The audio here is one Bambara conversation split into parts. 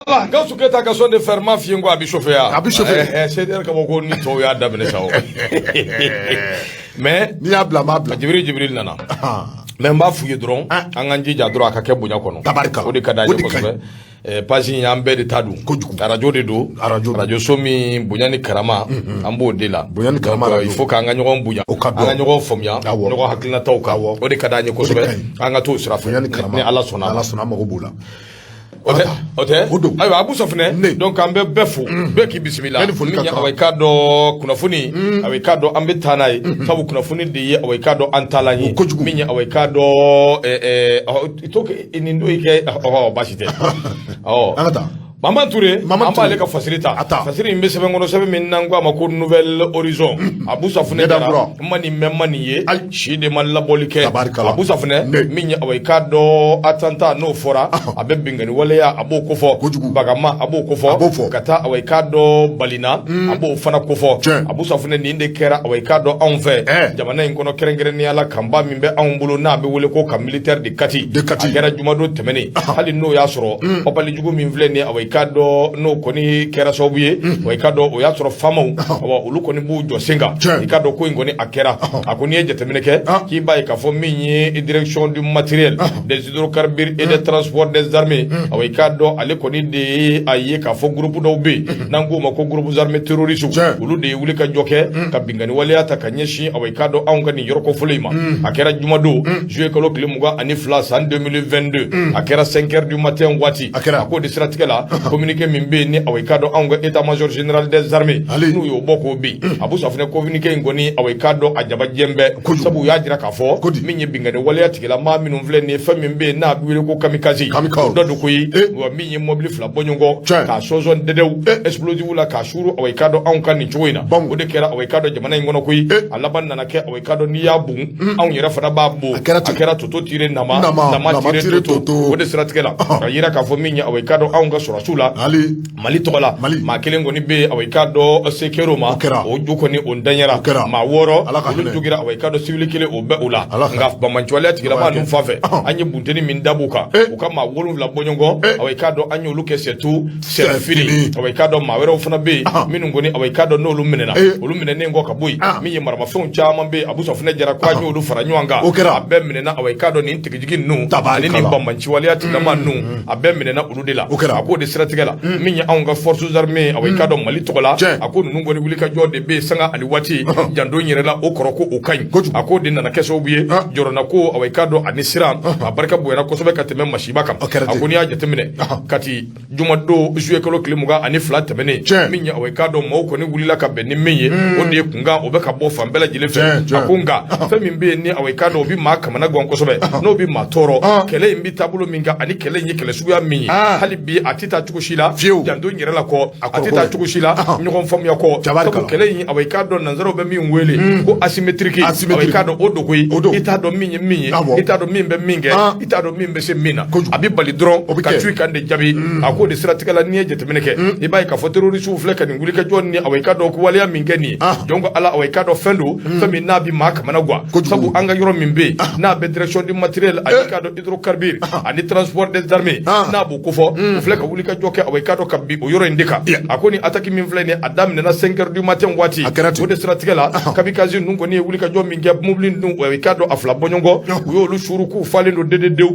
Quand tu as question de faire ma fille, à bichoffer. C'est-à-dire que mon ni to ya damne sao. Mais ni ablamable. Jibril nana. Mais m'a fouillé dron, anganji jadro akake bunya kono. Tabarika. Odi kadaje kosobe. Pasi yambe de tadu. Radio de do. Radio somi bunyani karama. Ambo de la. Bunyani karama. Il faut qu'anganyo bunya. Anganyo fomya. Noko haklina tauka. Odi kadaje kosobe. Angato sirafu. Bunyani karama. Ni ala sona. Ala sona magobula. Ote ayo abu sofne donc ambe befu beki bismillah minya awekado kunafuni awekado ambe tanai sabu kunafuni de awekado antalani minya awekado itoke inindo ike bashite angata Maman Touré, Maman Touré, ka facilita. Facilita imbe sebe ngono sebe minangwa mako nouvelle horizon. Abu Safune dara. Mani memani ye. Shi de man la bolike. Abu Safune minya awekado atanta no fora. Abe bingani wale ya abu kofo. Bagama abu kofo. Kata awekado balina. Abu fana kofo. Abu Safune ni inde kera awekado anfe. Jamana inkono kerengere ni ala kamba mimbe anbulo na abe wole ko ka militaire de kati. Agera jumado temeni. Hali no ya soro. Opali jugu mimvle ni awekado no koni kera sobuye awekado o ya soro famo wa ulu koni bu josenga ikado ko ngoni akera akoni eje temeneke ki baye ka fo minyi direction du matériel des hydrocarbures et des transports des armées awekado ale koni de aye ka fo groupe do be nangu mako groupe armées terroristes ulu de wuli ka joke ka bingani wale ata kanyeshi awekado angani yorko fulima akera jumado jouer ko lokle muga ani flas en 2022 akera 5h du matin wati ako de stratégie communiqué mimbe ni awekado anga état-major général des armées nous yo boko bi Abu Safune communiqué ngoni awekado ajaba jembe sabu ya jira kafo minye bingane wale atikela ma minu vle ni fa mimbe na biwele ko kamikaze dodo koyi wa minye mobile fla bonyongo ka sozo dedew explosive la ka shuru awekado anga ni choina o de kera awekado jamana ngono koyi alaban na ke awekado ni ya bu an yira fana babu akera toto tire nama tire toto o de stratégie la yira kafo minye awekado anga sura Mali tola ma kelengo ni be awekado sekero ma o juko ni ondanyara ma woro o jugira awekado civil kele o be ula ngaf ba manchwale atigira ma num fafe anye bunteni min dabuka o kama wolu la bonyongo awekado anyo luke setu serfiri awekado ma wero funa be minungo ni awekado no luminena oluminene ngo kabuyi miye marama fon chama be Abu Safune jara kwa nyo lu faranywanga abbe minena awekado ni ntigijigi nu ani ni ba manchwale atigira ma nu abbe minena uludela ako de stratégie la minya anga forces armées awekado Mali tola ako nungo ni wulika jode be sanga ani wati jando nyere la okoroko okain ako dinna na keso buye jorona ko awekado anisira abarka buena ko sobe kateme mashibaka ako ni aje temene kati jumado jouer ko klimuga ani flat temene minya awekado moko ni wulila ka be ni menye ode kunga obeka bo fambela jile fe akunga femi be ni awekado obi maka mana gon ko sobe no bi matoro kele imbi tabulo minga ani kele nyi kele suya minyi hali bi atita tukushila jando nyere la ko atita tukushila nyoko fam yako ko kele yin awekado nanzaro be min wele ko asymmetrique awekado odokoi ita do minyi ita do mimbe minge ita do mimbe se mina abi bali dron ka tui kande jabi ako de stratégie la nieje temeneke e bay ka fotero risu fleka ni ngulika jonni awekado ko wale mingeni jongo ala awekado fendu fami nabi maka managwa sabu anga yoro mimbe na be direction du matériel awekado hydrocarbures ani transport des armées na bu ko fo fleka wulika joke awekado kabi o yoro indika akoni ataki min flene adam na 5h du matin wati o de stratégie la kabi kazi nungo ni wulika jo minge mublin nu awekado afla bonyongo yo lu shuru ku falendo dededew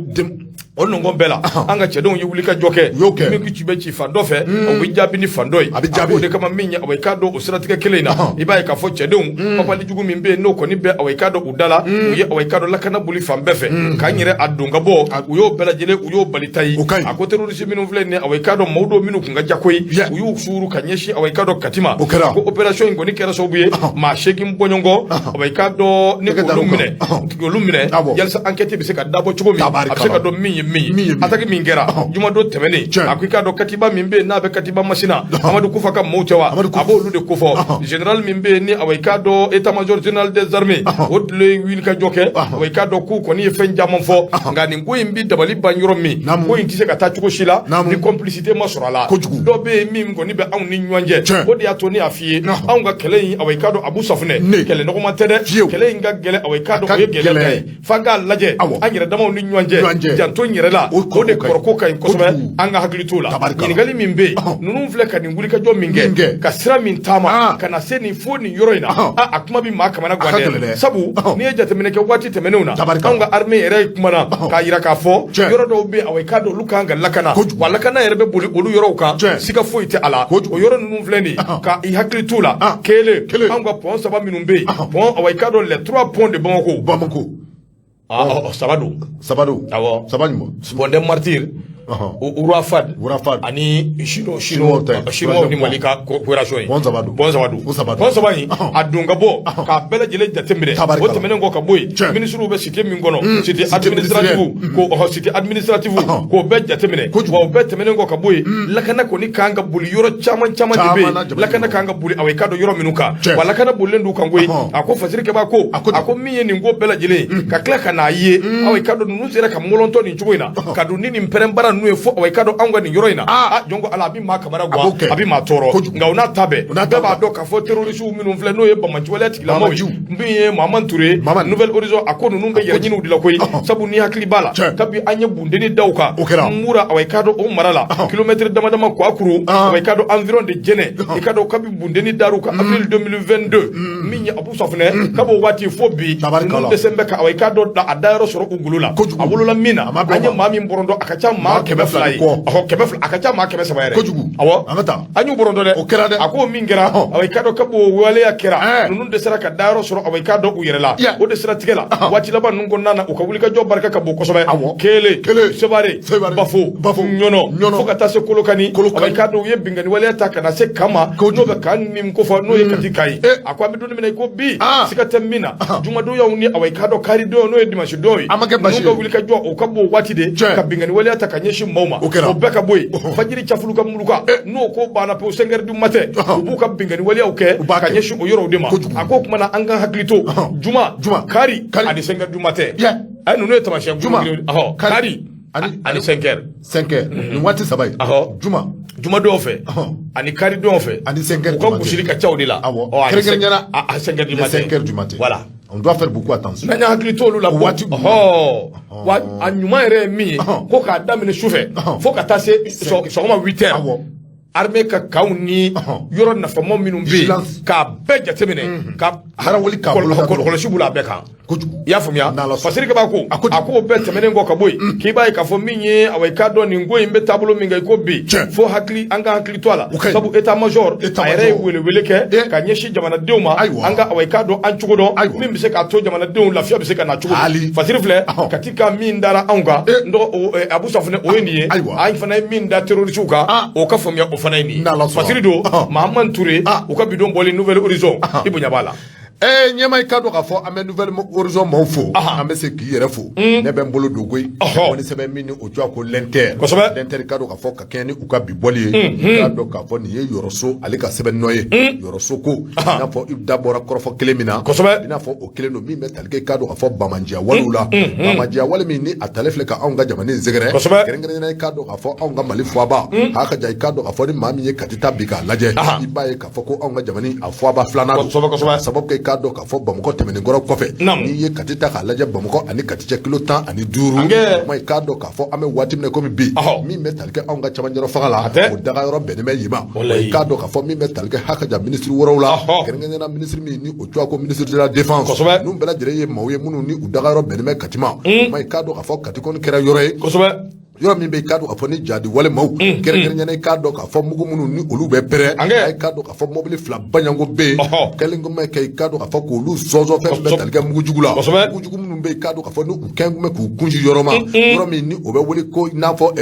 onu ngombela anga chedon yulika joke mi ku chibe chi fando fe o bijabi ni fandoy ako de kama minya awekado o stratégie kelena ibaye ka fo chedon papa li jugu mimbe no ko ni be awekado udala uye awekado lakana buli fambefe kanyire adunga bo uyo bela jele uyo balitai ako terroriste minu vle ne awekado mawdo minu kunga jakoi uyo shuru kanyeshi awekado katima ko operation ngoni kera sobuye ma sheki mbonyongo awekado ne ko lumine yalsa enquête bi se ka dabo chugo mi abse do mi ataki mingera juma do temeni akwika do katiba mimbe na be katiba machina amadu kufa ka mochewa abo lu de kufo general mimbe ni aweka do état-major général des armées odle wil ka joke aweka do ku ko ni fenja mon fo ngani ngo imbi dabali banyoro mi ko intise ka ta chuko shila ni complicité masorala do be mi ngo ni be an ni nywanje odi atoni afie an ga kele aweka do Abu Safune kele no ma tede kele nga gele aweka do ko gele faga laje anyere dama ni nywanje janto yɛrɛ la o de kɔrɔko ka ɲi kosɛbɛ an ka hakili t'o la ɲininkali min bɛ yen ninnu filɛ ka nin wulikajɔ min kɛ ka sira min taama ka na se nin fo nin yɔrɔ in na a kuma bɛ maa kamana guwan sabu n'i ye jateminɛ kɛ waati tɛmɛnenw na anw ka armée yɛrɛ kumana k'a yira k'a fɔ yɔrɔ dɔw bɛ yen k'a dɔn olu kan ka lakana wa lakana yɛrɛ bɛ boli olu yɔrɔw kan siga foyi tɛ a la o yɔrɔ ninnu filɛ nin ka i hakili t'u la kelen anw ka pont 3 minnu bɛ yen pont k'a dɔn les 3 ponts de Bamako saba don awɔ saba ɲuman pont des Martyrs Urafad ani Chinois ni Mali ka coopération ye bon saba in a don ka bɔ k'a bɛɛ lajɛlen jateminɛ o tɛmɛnen kɔ ka bɔ yen ministres bɛ cité min kɔnɔ cité administrative k'o bɛɛ jateminɛ wa o bɛɛ tɛmɛnen kɔ ka bɔ yen lakana kɔni kan ka boli yɔrɔ caman de bɛ yen lakana kan ka boli awɔ i ka dɔn yɔrɔ minnu kan wa lakana bolilen d'u kan koyi a ko fasirikɛba ko a ko min ye nin ko bɛɛ lajɛlen ka tila ka n'a ye awɔ i ka dɔn ninnu sera ka mɔlɔntɔ nin cogo in na ka don ni nin pɛrɛn bara n'u ye fo awɔ i ka dɔn anw ka nin yɔrɔ in na jɔnko ala a bɛ maa kamara guwan a bɛ maa tɔɔrɔ nka o n'a ta bɛɛ b'a dɔn k'a fɔ terrorisiw minnu filɛ n'o ye bamaciwaleya tigilamɔgɔw ye min ye Mamadu Ture Nouvelle Horizon a ko ninnu bɛ yɛrɛ ɲiniw de la koyi sabu ni hakili b'a la kabi an ye bundeni daw kan mura awɔ i ka dɔn o mara la kilomètre dama dama Kouakuru awɔ i ka dɔn environ de Jɛnɛ i ka dɔn kabi bundeni dar'u kan avril 2022 min ye Abu Safunɛ kab'o waati fo bi ninnu dɛsɛ bɛ ka awɔ i ka dɔn a dayɔrɔ sɔrɔ u golo la a wolola min na an ye maa min bɔrɔndɔ a ka ca maa 200 ye kɛmɛ fila a ka ca maa 300 yɛrɛ awɔ an y'u bɔrɔndɔ dɛ a ko min kɛra awɔ i ka dɔn kab'o waleya kɛra ninnu dɛsɛra ka dayɔrɔ sɔrɔ awɔ i ka dɔn u yɛrɛ la o de sira tigɛ la waati laban ninnu kɔnɔna na u ka wulikajɔ barika ka bon kosɛbɛ kelen Sebare Bafo Ɲɔnɔ fo ka taa se Kolokani awɔ i ka dɔn u ye bingani waleya ta ka na se Kama n'o bɛ kan min ko fɔ n'o ye Kati ka ye a ko an bɛ don min na i ko bi siga tɛ min na jumadonyaw ni awɔ i ka dɔn karidon n'o ye dimanche don ye ninnu ka wulikajɔ o ka bon waati de ka bingani waleya ta ka ɲɛsin maaw ma o bɛɛ ka bɔ yen fajiri cafulu ka muluka n'o ko banna pewu 5 heures du matin u b'u ka bingani waleyaw kɛ ka ɲɛsin o yɔrɔw de ma a ko tuma na an ka hakili to juma kari ani 5 heures du matin ninnu ye taamasiyɛn kari ani 5 heures nin waati saba ye juma dɔw fɛ ani kari dɔw fɛ ani 5 heures u ka gosili ka ca o de la kɛrɛnkɛrɛnyala a 5 heures du matin voilà on doit faire beaucoup attention n'an hakili t'olu la waati wa a ɲuman yɛrɛ ye min ye ko k'a daminɛ sufɛ fo ka taa se sɔgɔma 8 heures armée ka kanw ni yɔrɔ nafamaw minnu bɛ yen k'a bɛɛ jateminɛ ka kɔlɔsi b'u la a bɛɛ kan i y'a faamuya fasirikɛba ko a ko bɛɛ tɛmɛnen kɔ ka bɔ yen k'i b'a ye k'a fɔ min ye awɔ i k'a dɔn nin ko in bɛ taabolo min kɛ i ko bi fo an ka hakili to a la sabu état major a yɛrɛ ye welewele kɛ ka ɲɛsin jamanadenw ma an ka awɔ i k'a dɔn an cogo dɔn min bɛ se k'a to jamanadenw lafiya bɛ se ka na cogo di fasiri filɛ Kati ka min dara anw kan Abu Safunɛ o ye nin ye an fana ye min da terrorisiw kan o ka faamuya o fana ye nin ye fasiri don Mamadu Ture u ka bidon bɔli Nouvelle Horizon i bonya b'a la ɲɛma i ka dɔn k'a fɔ an bɛ Nouvelle Horizon maaw fo an bɛ se k'i yɛrɛ fo ne bɛ n bolo don koyi ko ni sɛbɛn min ni o cogoya ko l'Inter i ka dɔn k'a fɔ ka kɛɲɛ ni u ka bi bɔli ye i ka dɔn k'a fɔ nin ye Yɔrɔso ale ka sɛbɛn nɔ ye Yɔrɔso ko i n'a fɔ i da bɔra kɔrɔfɔ kelen min na i n'a fɔ o kelen don min bɛ tali kɛ i ka dɔn k'a fɔ bamajiya walew la bamajiya wale min ni a tale filɛ ka anw ka jamana in sɛgɛrɛ kɛrɛnkɛrɛnnenya i ka dɔn k'a fɔ anw ka Mali fɔaba a ka ja i ka dɔn k'a fɔ ni maa min ye Kati ta bi k'a lajɛ i b'a ye k'a fɔ ko anw ka jamana a fɔaba filanan don sababu kɛ i ka dɔn k'a fɔ Bamakɔ tɛmɛnen kɔrɔ kɔfɛ n'i ye Kati ta k'a lajɛ Bamakɔ ani Kati cɛ kilo 10 ani 5 kuma i k'a dɔn k'a fɔ an bɛ waati min na komi bi min bɛ tali kɛ anw ka camancɛrɔ faga la o daga yɔrɔ bɛnnen bɛ yen ma i k'a dɔn k'a fɔ min bɛ tali kɛ hakaja ministre wɔɔrɔw la kɛrɛnkɛrɛnnenya ministre min ni o cogoya ko ministre de la défense ninnu bɛɛ lajɛlen ye maaw ye minnu ni u daga yɔrɔ bɛnnen bɛ Kati ma kuma i k'a dɔn k'a fɔ Kati kɔni kɛra yɔrɔ ye yɔrɔ min bɛ i k'a dɔn k'a fɔ ni jadi wale maaw kɛrɛnkɛrɛnnenya i k'a dɔn k'a fɔ mugu minnu ni olu bɛ pɛrɛ a i k'a dɔn k'a fɔ mobili 2 baɲango bɛ yen kɛlen ko mɛ kɛ i k'a dɔn k'a fɔ k'olu sɔnsɔn fɛn bɛɛ tali kɛ mugujugu la mugujugu minnu bɛ i k'a dɔn k'a fɔ ni u kɛn kun bɛ k'u kunsi yɔrɔ ma yɔrɔ min ni o bɛ wele ko i n'a fɔ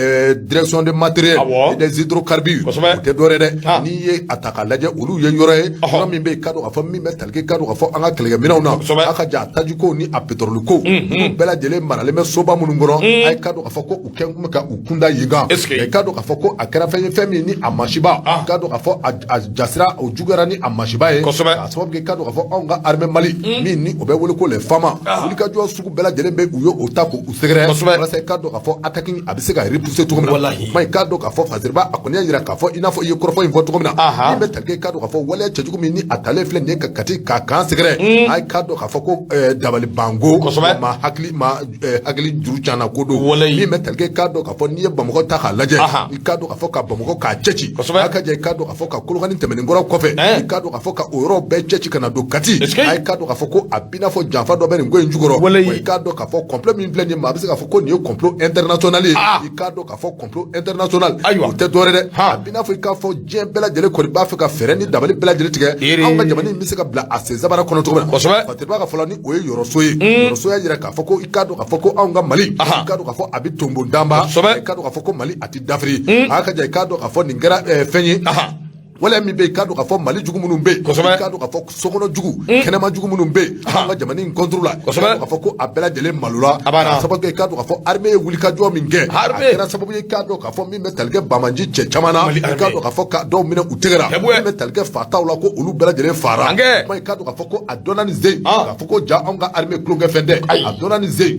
direction de matériel et des hydrocarbures o tɛ dɔwɛrɛ dɛ n'i ye a ta k'a lajɛ olu ye yɔrɔ ye yɔrɔ min bɛ i k'a dɔn k'a fɔ min bɛ tali kɛ i k'a dɔn k'a fɔ an ka kɛlɛkɛminɛnw na a ka ja tajiko ni a pétrole ko ninnu bɛɛ lajɛlen maralen bɛ soba minnu kɔnɔ a i k'a dɔn k'a fɔ ko u kɛn kun bɛ ka u kunda yen kan mais k'a dɔn k'a fɔ ko a kɛra fɛn min ni a masiba k'a dɔn k'a fɔ a jasira o juguyara ni a masiba ye k'a sababu kɛ k'a dɔn k'a fɔ anw ka armée Mali min ni o bɛ wele ko les FAMA wulikajɔ sugu bɛɛ lajɛlen bɛ u ye o ta k'u sɛgɛrɛ walasa k'a dɔn k'a fɔ attaque a bɛ se ka repousser cogo min na kuma in k'a dɔn k'a fɔ Fazeriba a kɔni y'a jira k'a fɔ i n'a fɔ i ye kɔrɔfɔ in fɔ cogo min na min bɛ tali kɛ k'a dɔn k'a fɔ waleya cɛjugu min ni a talen filɛ nin ye ka kati k'a kan sɛgɛrɛ a ye k'a dɔn k'a fɔ ko dabali bango ma hakili juru caana ko don min bɛ tali kɛ k'a dɔn k'a fɔ n'i ye Bamakɔ ta k'a lajɛ i k'a dɔn k'a fɔ ka Bamakɔ k'a cɛci a ka jɛ i k'a dɔn k'a fɔ ka Kolokani tɛmɛnenkɔrɔ kɔfɛ i k'a dɔn k'a fɔ ka o yɔrɔ bɛɛ cɛci ka na don Kati a ye k'a dɔn k'a fɔ ko a b'i n'a fɔ janfa dɔ bɛ nin ko in jukɔrɔ i k'a dɔn k'a fɔ complot min filɛ nin ye maa a bɛ se k'a fɔ ko nin ye complot international ye i k'a dɔn k'a fɔ complot international o tɛ dɔwɛrɛ dɛ a b'i n'a fɔ i k'a fɔ diɲɛ bɛɛ lajɛlen kɔni b'a fɛ ka fɛɛrɛ ni dabali bɛɛ lajɛlen tigɛ anw ka jamana in bɛ se ka bila a sen sabara kɔnɔ cogo min na Fatiba ka fɔlɔ ni o ye yɔrɔso ye yɔrɔso y'a jira k'a fɔ ko i k'a dɔn k'a fɔ ko anw ka Mali i k'a dɔn k'a fɔ a bɛ tonbo danba i k'a dɔn k'a fɔ ko Mali a tɛ dafiri a ka jan i k'a dɔn k'a fɔ nin kɛra fɛn ye wala min bɛ yen k'a dɔn k'a fɔ Mali jugu minnu bɛ yen k'a dɔn k'a fɔ sokɔnɔ jugu kɛnɛma jugu minnu bɛ yen an ka jamana in contre la k'a dɔn k'a fɔ ko a bɛɛ lajɛlen malola k'a sababu kɛ k'a dɔn k'a fɔ armée ye wulikajɔ min kɛ a kɛra sababu ye k'a dɔn k'a fɔ min bɛ tali kɛ Bamaji cɛ caman na k'a dɔn k'a fɔ ka dɔw minɛ u tɛgɛra min bɛ tali kɛ fataw la ko olu bɛɛ lajɛlen fara kuma k'a dɔn k'a fɔ ko a dɔnna ni ze k'a fɔ ko ja anw ka armée kulonkɛ fɛn tɛ a dɔnna ni ze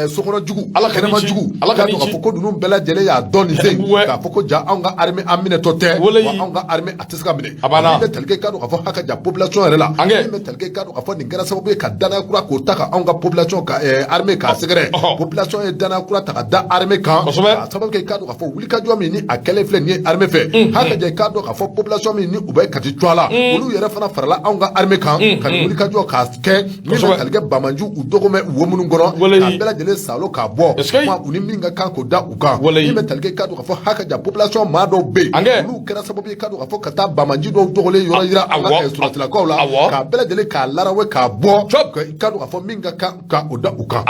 sokɔnɔ jugu kɛnɛma jugu k'a dɔn k'a fɔ ko ninnu bɛɛ lajɛlen y'a dɔn ni ze k'a fɔ ko ja anw ka armée an minɛtɔ tɛ wa anw ka armée a tɛ se ka minɛ min bɛ tali kɛ k'a dɔn k'a fɔ a ka jan population yɛrɛ la min bɛ tali kɛ k'a dɔn k'a fɔ nin kɛra sababu ye ka danaya kura k'o ta ka anw ka population ka armée k'a sɛgɛrɛ population ye danaya kura ta ka da armée kan k'a sababu kɛ k'a dɔn k'a fɔ wulikajɔ min ni a kɛlen filɛ nin ye armée fɛ a ka jan k'a dɔn k'a fɔ population min ni u bɛ Kati cɔ la olu yɛrɛ fana farala anw ka armée kan ka nin wulikajɔ k'a kɛ min bɛ tali kɛ Bamaji u dɔgɔmɛ wo minnu kɔnɔ k'a bɛɛ lajɛlen salo k'a bɔ kuma u ni min ka kan k'o da u kan min bɛ tali kɛ k'a dɔn k'a fɔ a ka jan population maa dɔw bɛ yen olu kɛra sababu ye k'a dɔn k'a fɔ ka taa Bamaji dɔw dogolen yɔrɔ yira an ka suratilakaw la k'a bɛɛ lajɛlen k'a larawe k'a bɔ k'a dɔn k'a fɔ min ka kan ka o da u kan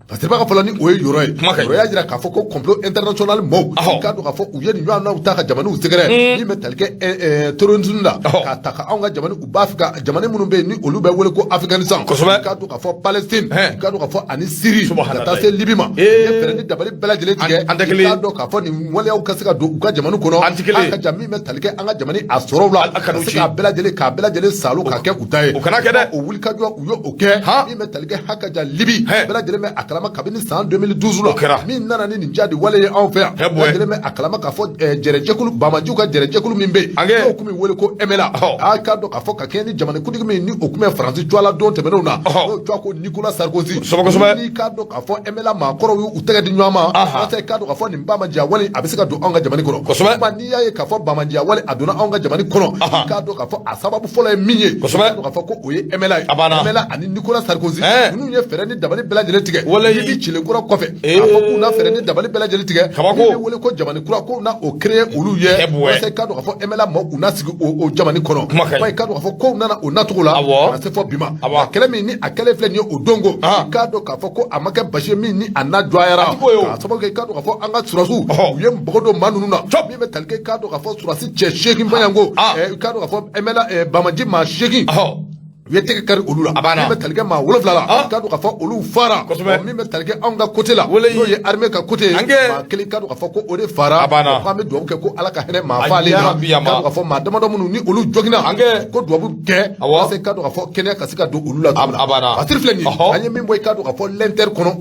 Fatiba ka fɔlɔ ni o ye yɔrɔ ye yɔrɔ y'a jira k'a fɔ ko complot international mɔɔw k'a dɔn k'a fɔ u ye nin ɲɔgɔnnaw ta ka jamanaw sɛgɛrɛ min bɛ tali kɛ terrorisme la k'a ta ka anw ka jamana u b'a fɛ ka jamana minnu bɛ yen ni olu bɛ wele ko Afghanistan k'a dɔn k'a fɔ Palestine k'a dɔn k'a fɔ ani Syrie ka taa se Libye ma ye fɛɛrɛ ni dabali bɛɛ lajɛlen tigɛ k'a dɔn k'a fɔ nin waleyaw ka se ka don u ka jamana kɔnɔ a ka jan min bɛ tali kɛ an ka jamana a sɔrɔw la ka se k'a bɛɛ lajɛlen salo k'a kɛ u ta ye o wulikajɔ u ye o kɛ min bɛ tali kɛ ha ka jan Libye bɛɛ lajɛlen bɛ a kalama kabini san 2012 la min nana ni nin jadi wale ye anw fɛ yan lajɛlen bɛ a kalama k'a fɔ jɛrɛjɛkulu Bamajiw ka jɛrɛjɛkulu min bɛ yen n'o kun bɛ wele ko MLA a k'a dɔn k'a fɔ ka kɛɲɛ ni jamanakuntigi min ni o kun bɛ Faransi jɔ la don tɛmɛnenw na n'o jɔ ko Nicolas Sarkozy n'i k'a dɔn k'a fɔ MLA maakɔrɔw y'u tɛgɛ di ɲɔgɔn ma walasa k'a dɔn k'a fɔ nin Bamajiya wale a bɛ se ka don anw ka jamana kɔnɔ n'i y'a ye k'a fɔ Bamajiya wale a donna anw ka jamana kɔnɔ k'a dɔn k'a fɔ a sababu fɔlɔ ye min ye k'a dɔn k'a fɔ ko o ye MLA ye MLA ani Nicolas Sarkozy ninnu ye fɛɛrɛ ni dabali bɛɛ lajɛlen tigɛ Libye cilenkura kɔfɛ a fɔ k'u na fɛɛrɛ ni dabali bɛɛ lajɛlen tigɛ min bɛ wele ko jamana kura k'u na o créer olu ye walasa k'a dɔn k'a fɔ MLA maaw u na sigi o jamana kɔnɔ k'a dɔn k'a fɔ kow nana o nacogo la ka na se fɔ bi ma a kɛlɛ min ni a kɛlɛ filɛ nin ye o dongo k'a dɔn k'a fɔ ko a ma kɛ basi ye min ni a na jɔyara k'a sababu kɛ k'a dɔn k'a fɔ an ka surasiw u ye npogo don maa ninnu na min bɛ tali kɛ k'a dɔn k'a fɔ surasi cɛ 8 bayanko k'a dɔn k'a fɔ MLA Bamaji maa 8 u ye tɛgɛ kari olu la min bɛ tali kɛ maa 7 la k'a dɔn k'a fɔ olu fara min bɛ tali kɛ anw ka côté la n'o ye armée ka côté maa 1 k'a dɔn k'a fɔ ko o de fara k'an bɛ dugawu kɛ ko Ala ka hinɛ maa faalen na k'a dɔn k'a fɔ maa damadɔ minnu ni olu joginna ko dugawu kɛ walasa k'a dɔn k'a fɔ kɛnɛya ka se ka don olu la cogo min na Asiri filɛ nin ye an ye min bɔ i k'a dɔn k'a fɔ l'Inter kɔnɔ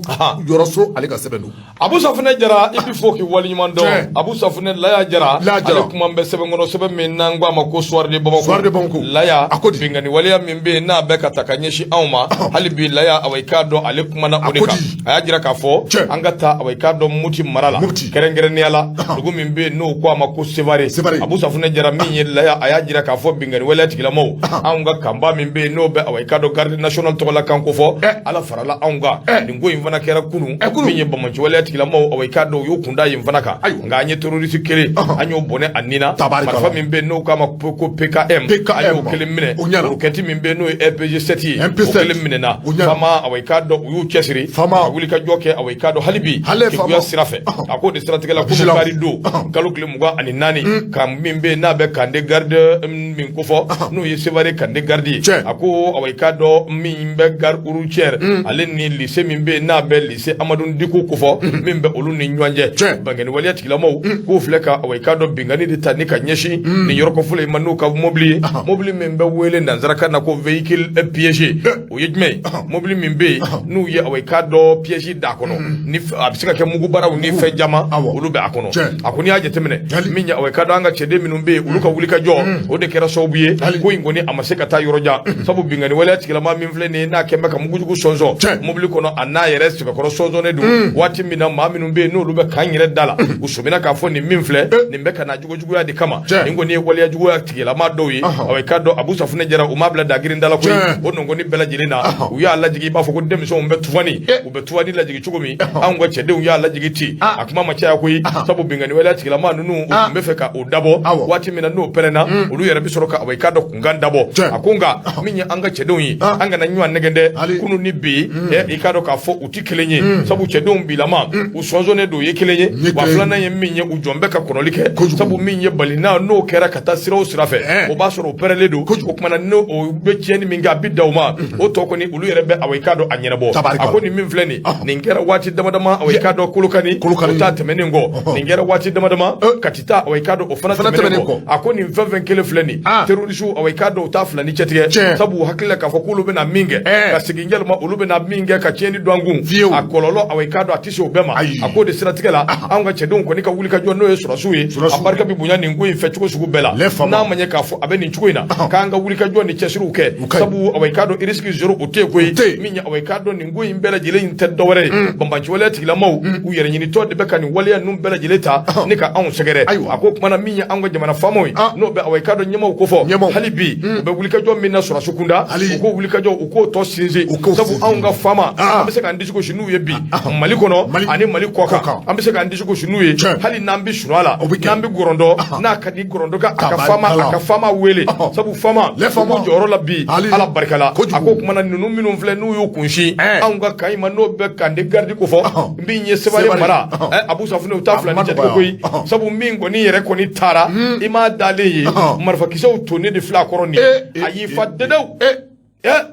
yɔrɔso ale ka sɛbɛn don Abu Safunɛ Jara i bɛ fɔ k'i waleɲuman dɔn Abu Safunɛ Laya Jara ale kuma bɛ sɛbɛn kɔnɔ sɛbɛn min n'an k'a ma ko Soir de Bamako Laya bingani waleya min bɛ yen n'a bɛ ka ta ka ɲɛsin anw ma hali bi Laya awa i k'a dɔn ale kumana o de kan a y'a jira k'a fɔ an ka taa awa i k'a dɔn Moti mara la kɛrɛnkɛrɛnnenya la dugu min bɛ yen n'o ko a ma ko Sevare Abu Safunɛ Jara min ye Laya a y'a jira k'a fɔ bingani waleya tigilamaw anw ka kanba min bɛ yen n'o bɛ awa i k'a dɔn garde national tɔgɔ la kan ko fɔ Ala farala anw kan nin ko in fana kɛra kunun min ye Bamaji waleya tigilamaw awa i k'a dɔn u y'u kunda yen fana kan nka an ye terroriste kelen an y'o bɔnɛ a nin na marifa min bɛ yen n'o k'a ma ko PKM an y'o kelen minɛ roquette min bɛ yen n'o n'o ye RPG 7 ye o kelen minɛna fama away ka dɔ u y'u cɛsiri ka wuli ka jɔ kɛ away ka dɔ hali bi Keguya sira fɛ a ko de siratigɛla ko kari don kalo tile 24 ka min bɛ n'a bɛ Kande garde min kofɔ n'o ye Sevare Kande garde ye a ko away ka dɔ min bɛ gare routière ale ni lycée min bɛ n'a bɛ lycée Amadou Diko kofɔ min bɛ olu ni ɲɔgɔn cɛ bangeni waleya tigilamaw k'o filɛ ka away ka dɔ bingani de ta ni ka ɲɛsin ni yɔrɔ kɔfɔlɔ in ma n'o ka mobili mobili min bɛ wele nanzarakan na ko véhicule piégé o ye jumɛn mobili min bɛ yen n'u ye away ka dɔ piège da kɔnɔ ni a bɛ se ka kɛ mugubaraw ni fɛn jama olu bɛ a kɔnɔ a ko n'i y'a jateminɛ min ye away ka dɔ an ka cɛden minnu bɛ yen olu ka wuli ka jɔ o de kɛra sababu ye ko in kɔni a ma se ka taa yɔrɔ jan sabu bingani waleya tigilama min filɛ nin ye n'a kɛn bɛ ka mugujugu sɔnsɔn mobili kɔnɔ a n'a yɛrɛ sɛbɛkɔrɔ sɔnsɔnnen don waati min na maa minnu bɛ yen n'olu bɛ kan yɛrɛ da la u sɔmina k'a fɔ nin min filɛ nin bɛ ka na jugujuguya de kama nin kɔni ye waleya juguya tigilama dɔw ye away ka dɔ Abu Safunɛ Jara u m'a bila dagirin da la koyi o nɔgɔni bɛɛ lajɛlen na u y'a lajigi i b'a fɔ ko denmisɛnw bɛ tufani u bɛ tufani lajigi cogo min anw ka cɛdenw y'a lajigi ten a kuma ma caya koyi sabu bingani waleya tigilama ninnu u tun bɛ fɛ ka o dabɔ waati min na n'o pɛrɛnna olu yɛrɛ bɛ sɔrɔ ka away ka dɔ kunkan dabɔ a ko nka min ye an ka cɛdenw ye an kana ɲɔgɔn nɛgɛn dɛ kunu ni bi i ka dɔn k'a fɔ u tɛ kelen ye sabu cɛdenw bilama u sɔnsɔnnen don u ye kelen ye wa filanan ye min ye u jɔn bɛ ka kɔnɔli kɛ sabu min ye balina n'o kɛra ka taa sira o sira fɛ o b'a sɔrɔ o pɛrɛnlen don o kumana n'o bɛ tiɲɛni min kɛ a bɛ da o ma o tɔ kɔni olu yɛrɛ bɛ away ka dɔ a ɲɛnabɔ a ko nin min filɛ nin nin kɛra waati dama dama away ka dɔ Kolokani o ta tɛmɛnen kɔ nin kɛra waati dama dama Kati ta away ka dɔ o fana tɛmɛnen kɔ a ko nin fɛn fɛn kelen filɛ nin terroriste away ka dɔ o t'a fila ni cɛtigɛ sabu hakili la k'a fɔ k'olu bɛna min kɛ ka segin yɛlɛma olu bɛna min kɛ ka tiɲɛni don an kun a kɔlɔlɔ away ka dɔ a tɛ se o bɛɛ ma a ko de siratigɛ la anw ka cɛdenw kɔni ka wuli ka jɔ n'o ye sɔrɔsiw ye a barika bɛ bonya nin ko in fɛ cogo sugu bɛɛ la n'a ma ɲɛ k'a fɔ a bɛ nin cogo in na k'an ka wuli ka jɔ ni cɛsiriw kɛ sabu away ka dɔ risque zéro o tɛ koyi min ye away ka dɔ nin ko in bɛɛ lajɛlen tɛ dɔwɛrɛ ye banbanci waleya tigilamaw u yɛrɛ ɲinitɔ de bɛ ka nin waleya ninnu bɛɛ lajɛlen ta ni ka anw sɛgɛrɛ a ko kumana min ye an ka jamana faamaw ye n'o bɛ away ka dɔ ɲɛmaw ko fɔ hali bi u bɛ wuli ka jɔ min na sɔrɔsi kunda u ko wuli ka jɔ u k'o tɔ sinsin sabu anw ka faama an bɛ se k'an disi gosi n'u ye bi Mali kɔnɔ ani Mali kɔkan an bɛ se k'an disi gosi n'u ye hali n'an bɛ sunɔ a la n'an bɛ gɔrɔndɔ n'a ka di gɔrɔndɔ ka a ka faama wele sabu faama u jɔyɔrɔ la bi Ala barika la a ko kumana ninnu minnu filɛ n'u y'u kunsi anw ka kan in ma n'o bɛ Kande garde ko fɔ min ye Sevare mara Abu Safunɛ u t'a fila ni jate koyi sabu min kɔni yɛrɛ kɔni taara i m'a dalen ye marifakisɛw tonnen de filɛ a kɔrɔ nin a y'i fa dedew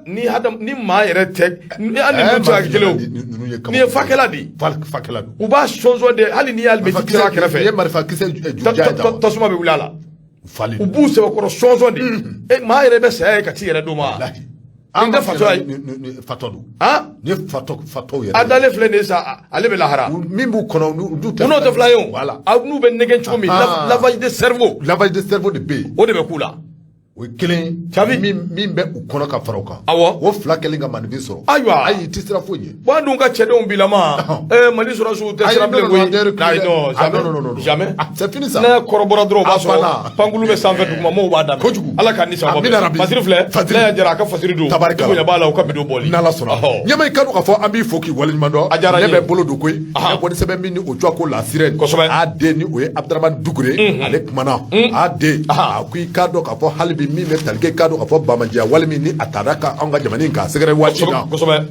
ni maa yɛrɛ tɛ hali ni ninnu tɛ ka kelen o nin ye fakɛla de ye u b'a sɔnsɔn de hali n'i y'ale bɛ kira kɛrɛfɛ tasuma bɛ wuli a la u b'u sɛbɛkɔrɔ sɔnsɔn de maa yɛrɛ bɛ saya ye ka t'i yɛrɛ d'o ma an tɛ fatɔ ye fatɔ don ni fatɔ yɛrɛ a dalen filɛ nin ye sa ale bɛ lahara min b'u kɔnɔ n'o tɛ fila ye o n'u bɛ nɛgɛn cogo min lavage de cerveau de bɛ yen o de bɛ k'u la o ye kelen cabi min bɛ u kɔnɔ ka fara o kan o fila kɛlen ka manifin sɔrɔ ayiwa ayi tɛ sira foyi ye bon dun ka cɛdenw bilama Mali sɔrɔsiw tɛ sira bilen koyi non jamais c'est fini ça n'a kɔrɔbɔra dɔrɔn o b'a sɔrɔ pankulu bɛ sanfɛ duguma mɔgɔw b'a daminɛ kojugu Ala ka ni sababa bɛn fasiri filɛ Laya Jara a ka fasiri don bonya b'a la u ka bidon bɔli n'Ala sɔnna ɲɛma i ka dɔn k'a fɔ an b'i fo k'i waleɲuman dɔn a diyara n ye ne bɛ bolo don koyi ne kɔni sɛbɛn min ni o jɔ ko la sirène kosɛbɛ a den ni o ye Abdramane Dougouré ale kumana a den a ko i k'a dɔn k'a fɔ hali bi min bɛ talikɛ k'a dɔn k'a fɔ Bamajiya wale min ni a taara ka anw ka jamana in k'a sɛgɛrɛ waati na kosɛbɛ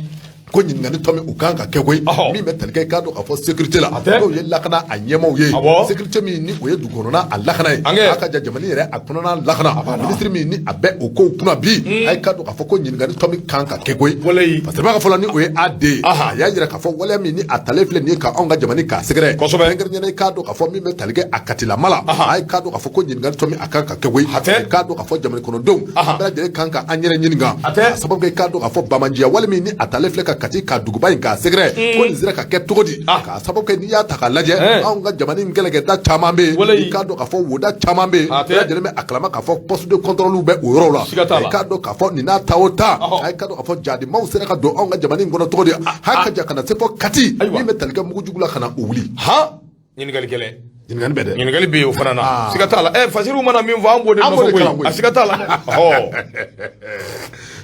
ko ɲininkali tɔ min u kan ka kɛ koyi min bɛ talikɛ k'a dɔn k'a fɔ sécurité la n'o ye lakana a ɲɛmaw ye sécurité min ni o ye dugukɔnɔna a lakana ye a ka jamana yɛrɛ a kɔnɔna lakana ministre min ni a bɛ o kow kunna bi a ye k'a dɔn k'a fɔ ko ɲininkali tɔ min kan ka kɛ koyi parce que b'a ka fɔlɔ ni o ye a den a y'a jira k'a fɔ waleya min ni a talen filɛ nin ye ka anw ka jamana k'a sɛgɛrɛ kɛrɛnkɛrɛnnen i k'a dɔn k'a fɔ min bɛ talikɛ a katilama la a ye k'a dɔn k'a fɔ ko ɲininkali tɔ min a kan ka kɛ koyi k'a dɔn k'a fɔ jamana kɔnɔdenw bɛɛ lajɛlen kan ka an yɛrɛ ɲininka a sababu kɛ k'a dɔn k'a fɔ Bamajiya wale min ni a talen filɛ ka kati ka duguba in k'a sɛgɛrɛ ko nin sera ka kɛ cogo di k'a sababu kɛ n'i y'a ta k'a lajɛ anw ka jamana in kɛlɛkɛda caman bɛ yen i k'a dɔn k'a fɔ woda caman bɛ yen bɛɛ lajɛlen bɛ a kalama k'a fɔ poste de contrôle bɛ o yɔrɔw la i k'a dɔn k'a fɔ nin n'a ta o ta a ye k'a dɔn k'a fɔ jadimaw sera ka don anw ka jamana in kɔnɔ cogo di hali ka jan ka na se fɔ Kati min bɛ talikɛ mugujugu la ka na o wuli ɲininkali kɛlɛ ɲininkali bɛ dɛ ɲininkali bɛ yen o fana na siga t'a la fasiriw mana min fɔ an b'o de nɔfɛ koyi a siga t'a la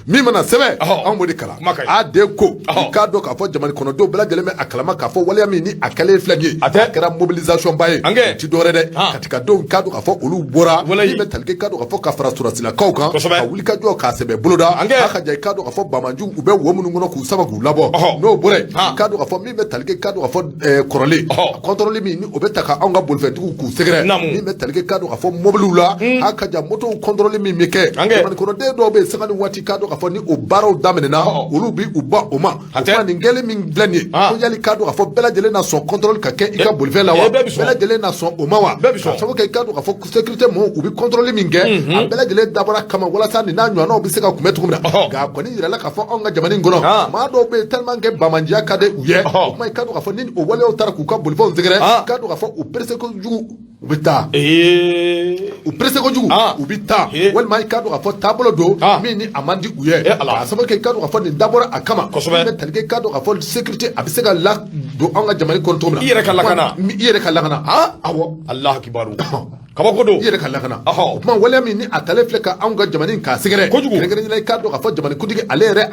dɛ min mana sɛbɛn anw b'o de kalan a de ko i k'a dɔn k'a fɔ jamana kɔnɔdenw bɛɛ lajɛlen bɛ a kalama k'a fɔ waleya min ni a kɛlen filɛ nin ye a kɛra mobilisation ba ye ti dɔwɛrɛ dɛ katikadenw k'a dɔn k'a fɔ olu bɔra min bɛ tali kɛ k'a dɔn k'a fɔ ka fara sɔrɔsilakaw kan ka wuli ka jɔ k'a sɛbɛ boloda a ka ja i k'a dɔn k'a fɔ bamaju u bɛ wo minnu kɔnɔ k'u sama k'u labɔ n'o bɔra yen k'a dɔn k'a fɔ min bɛ tali kɛ k'a dɔn k'a fɔ kɔrɔlen contrôle min ni o bɛ ta ka anw ka bolifɛntigiw k'u sɛgɛrɛ min bɛ tali kɛ k'a dɔn k'a fɔ mobiliw la a ka ja motow contrôle min bɛ kɛ jamana kɔnɔden dɔw bɛ yen sanga ni waati k'a dɔn k'a fɔ ni o baaraw daminɛna olu bi u ba o ma o kuma nin kɛlen min filɛ nin ye ko yali k'a dɔn k'a fɔ bɛɛ lajɛlen na sɔn contrôle ka kɛ i ka bolifɛn la wa bɛɛ lajɛlen na sɔn o ma wa k'a sababu kɛ i k'a dɔn k'a fɔ sécurité mɔgɔw u bɛ contrôle min kɛ a bɛɛ lajɛlen dabɔra kama walasa nin n'a ɲɔgɔnnaw bɛ se ka kunbɛn cogo min na nka a kɔni yirala k'a fɔ anw ka jamana in kɔnɔ maa dɔw bɛ yen tellement que bamajiya ka di u ye o kuma i k'a dɔn k'a fɔ ni o waleyaw taara k'u ka bolifɛnw sɛgɛrɛ k'a dɔn k'a fɔ u perese kojugu u bɛ taa u perese kojugu u bɛ taa walima i k'a dɔn k'a fɔ taabolo don min ni a man di u ye a sababu kɛ i k'a dɔn k'a fɔ nin dabɔra a kama min bɛ tali kɛ i k'a dɔn k'a fɔ sécurité a bɛ se ka la don anw ka jamana in kɔnɔ cogo min na i yɛrɛ ka lakana i yɛrɛ ka lakana awɔ Alahu akibaru kabako don i yɛrɛ ka lakana o kuma waleya min ni a talen filɛ ka anw ka jamana in k'a sɛgɛrɛ kɛrɛnkɛrɛnnenya i k'a dɔn k'a fɔ jamanakuntigi ale yɛrɛ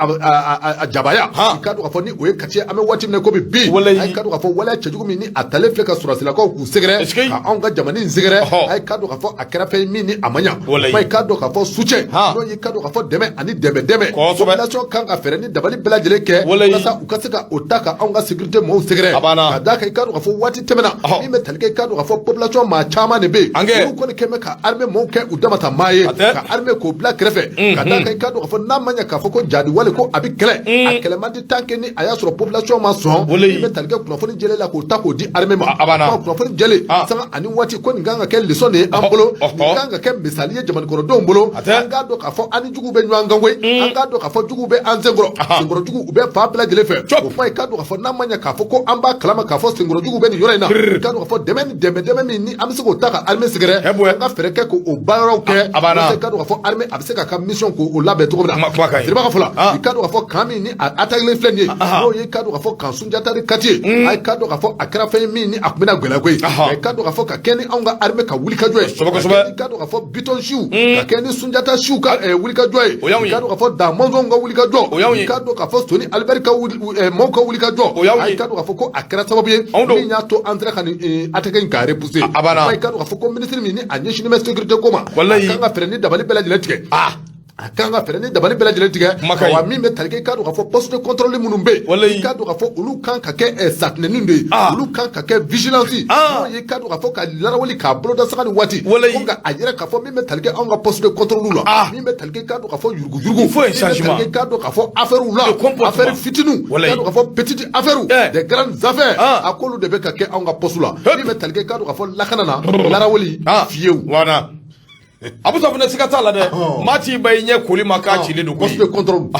a jabaya i k'a dɔn k'a fɔ ni o ye kati an bɛ waati min na komi bi a ye k'a dɔn k'a fɔ waleya cɛjugu min ni a talen filɛ ka sɔrɔsilakaw k'u sɛgɛrɛ ka anw ka jamana in sɛgɛrɛ a ye k'a dɔn k'a fɔ a kɛra fɛn min ni a ma ɲa kuma i k'a dɔn k'a fɔ soutien n'o ye k'a dɔn k'a fɔ dɛmɛ ani dɛmɛ population kan ka fɛɛrɛ ni dabali bɛɛ lajɛlen kɛ walasa u ka se ka o ta ka anw ka sécurité mɔgɔw sɛgɛrɛ ka d'a kan i k'a dɔn k'a fɔ waati tɛmɛna min bɛ tali kɛ i k'a dɔn k'a fɔ population maa caman de bɛ yen olu kɔni kɛmɛ ka armée mɔgɔw kɛ u damata maa ye ka armée k'o bila kɛrɛfɛ ka d'a kan i k'a dɔn k'a fɔ n'a ma ɲa k'a fɔ ko jadi wale ko a bɛ kɛlɛ a kɛlɛ man di tant que ni a y'a sɔrɔ population ma sɔn min bɛ tali kɛ kunnafoni jɛlen la k'o ta k'o di armée ma kunnafoni jɛlen sanga ani waati ko nin kan ka kɛ leçon de ye an bolo nin kan ka kɛ misali ye jamana kɔnɔdenw bolo an k'a dɔn k'a fɔ an ni juguw bɛ ɲɔgɔn kan koyi an k'a dɔn k'a fɔ juguw bɛ an senkɔrɔ senkɔrɔjuguw u bɛ fan bɛɛ lajɛlen fɛ o kuma i k'a dɔn k'a fɔ n'a ma ɲa k'a fɔ ko an b'a kalama k'a fɔ senkɔrɔjuguw bɛ nin yɔrɔ in na i k'a dɔn k'a fɔ dɛmɛ min ni an bɛ se k'o ta ka armée sɛgɛrɛ an ka fɛɛrɛ kɛ k'o baaraw kɛ i k'a dɔn k'a fɔ armée a bɛ se k'a ka mission k'o labɛn cogo min na siriba ka fɔ la i k'a dɔn k'a fɔ kan min ni a attaqué filɛ nin ye n'o ye i k'a dɔn k'a fɔ kan Sunjata de Kati ye a ye k'a dɔn k'a fɔ a kɛra fɛn min ni a tun bɛna gɛlɛya koyi i k'a dɔn k'a fɔ ka kɛ ni anw ka armée ka wulikajɔ ye i k'a dɔn k'a fɔ Biton siw ka kɛ ni Sunjata siw ka wulikajɔ ye i k'a dɔn k'a fɔ Da Mɔnzɔn ka wulikajɔ i k'a dɔn k'a fɔ Soni Albert ka mɔɔw ka wulikajɔ i k'a dɔn k'a fɔ ko a kɛra sababu ye min y'a to an sera ka nin attaqué in k'a repousser i k'a dɔn k'a fɔ ko ministre min ni a ɲɛsinnen bɛ sécurité ko ma a kan ka fɛɛrɛ ni dabali bɛɛ lajɛlen tigɛ a kan ka fɛɛrɛ ni dabali bɛɛ lajɛlen tigɛ wa min bɛ tali kɛ i k'a dɔn k'a fɔ poste de contrôle minnu bɛ yen i k'a dɔn k'a fɔ olu kan ka kɛ satinɛnin de ye olu kan ka kɛ vigilance n'o ye i k'a dɔn k'a fɔ ka larawali k'a boloda saga ni waati ko nka a yɛrɛ k'a fɔ min bɛ tali kɛ anw ka poste de contrôle la min bɛ tali kɛ i k'a dɔn k'a fɔ yuruguyurugu min bɛ tali kɛ i k'a dɔn k'a fɔ affaire la affaire fitininw i k'a dɔn k'a fɔ petite affaire des grandes affaires a k'olu de bɛ ka kɛ anw ka poste la min bɛ tali kɛ i k'a dɔn k'a fɔ lakana na larawali fiyewu Abusa fana siga t'a la dɛ maa t'i ba i ɲɛ koli ma k'a cilen don koyi poste de contrôle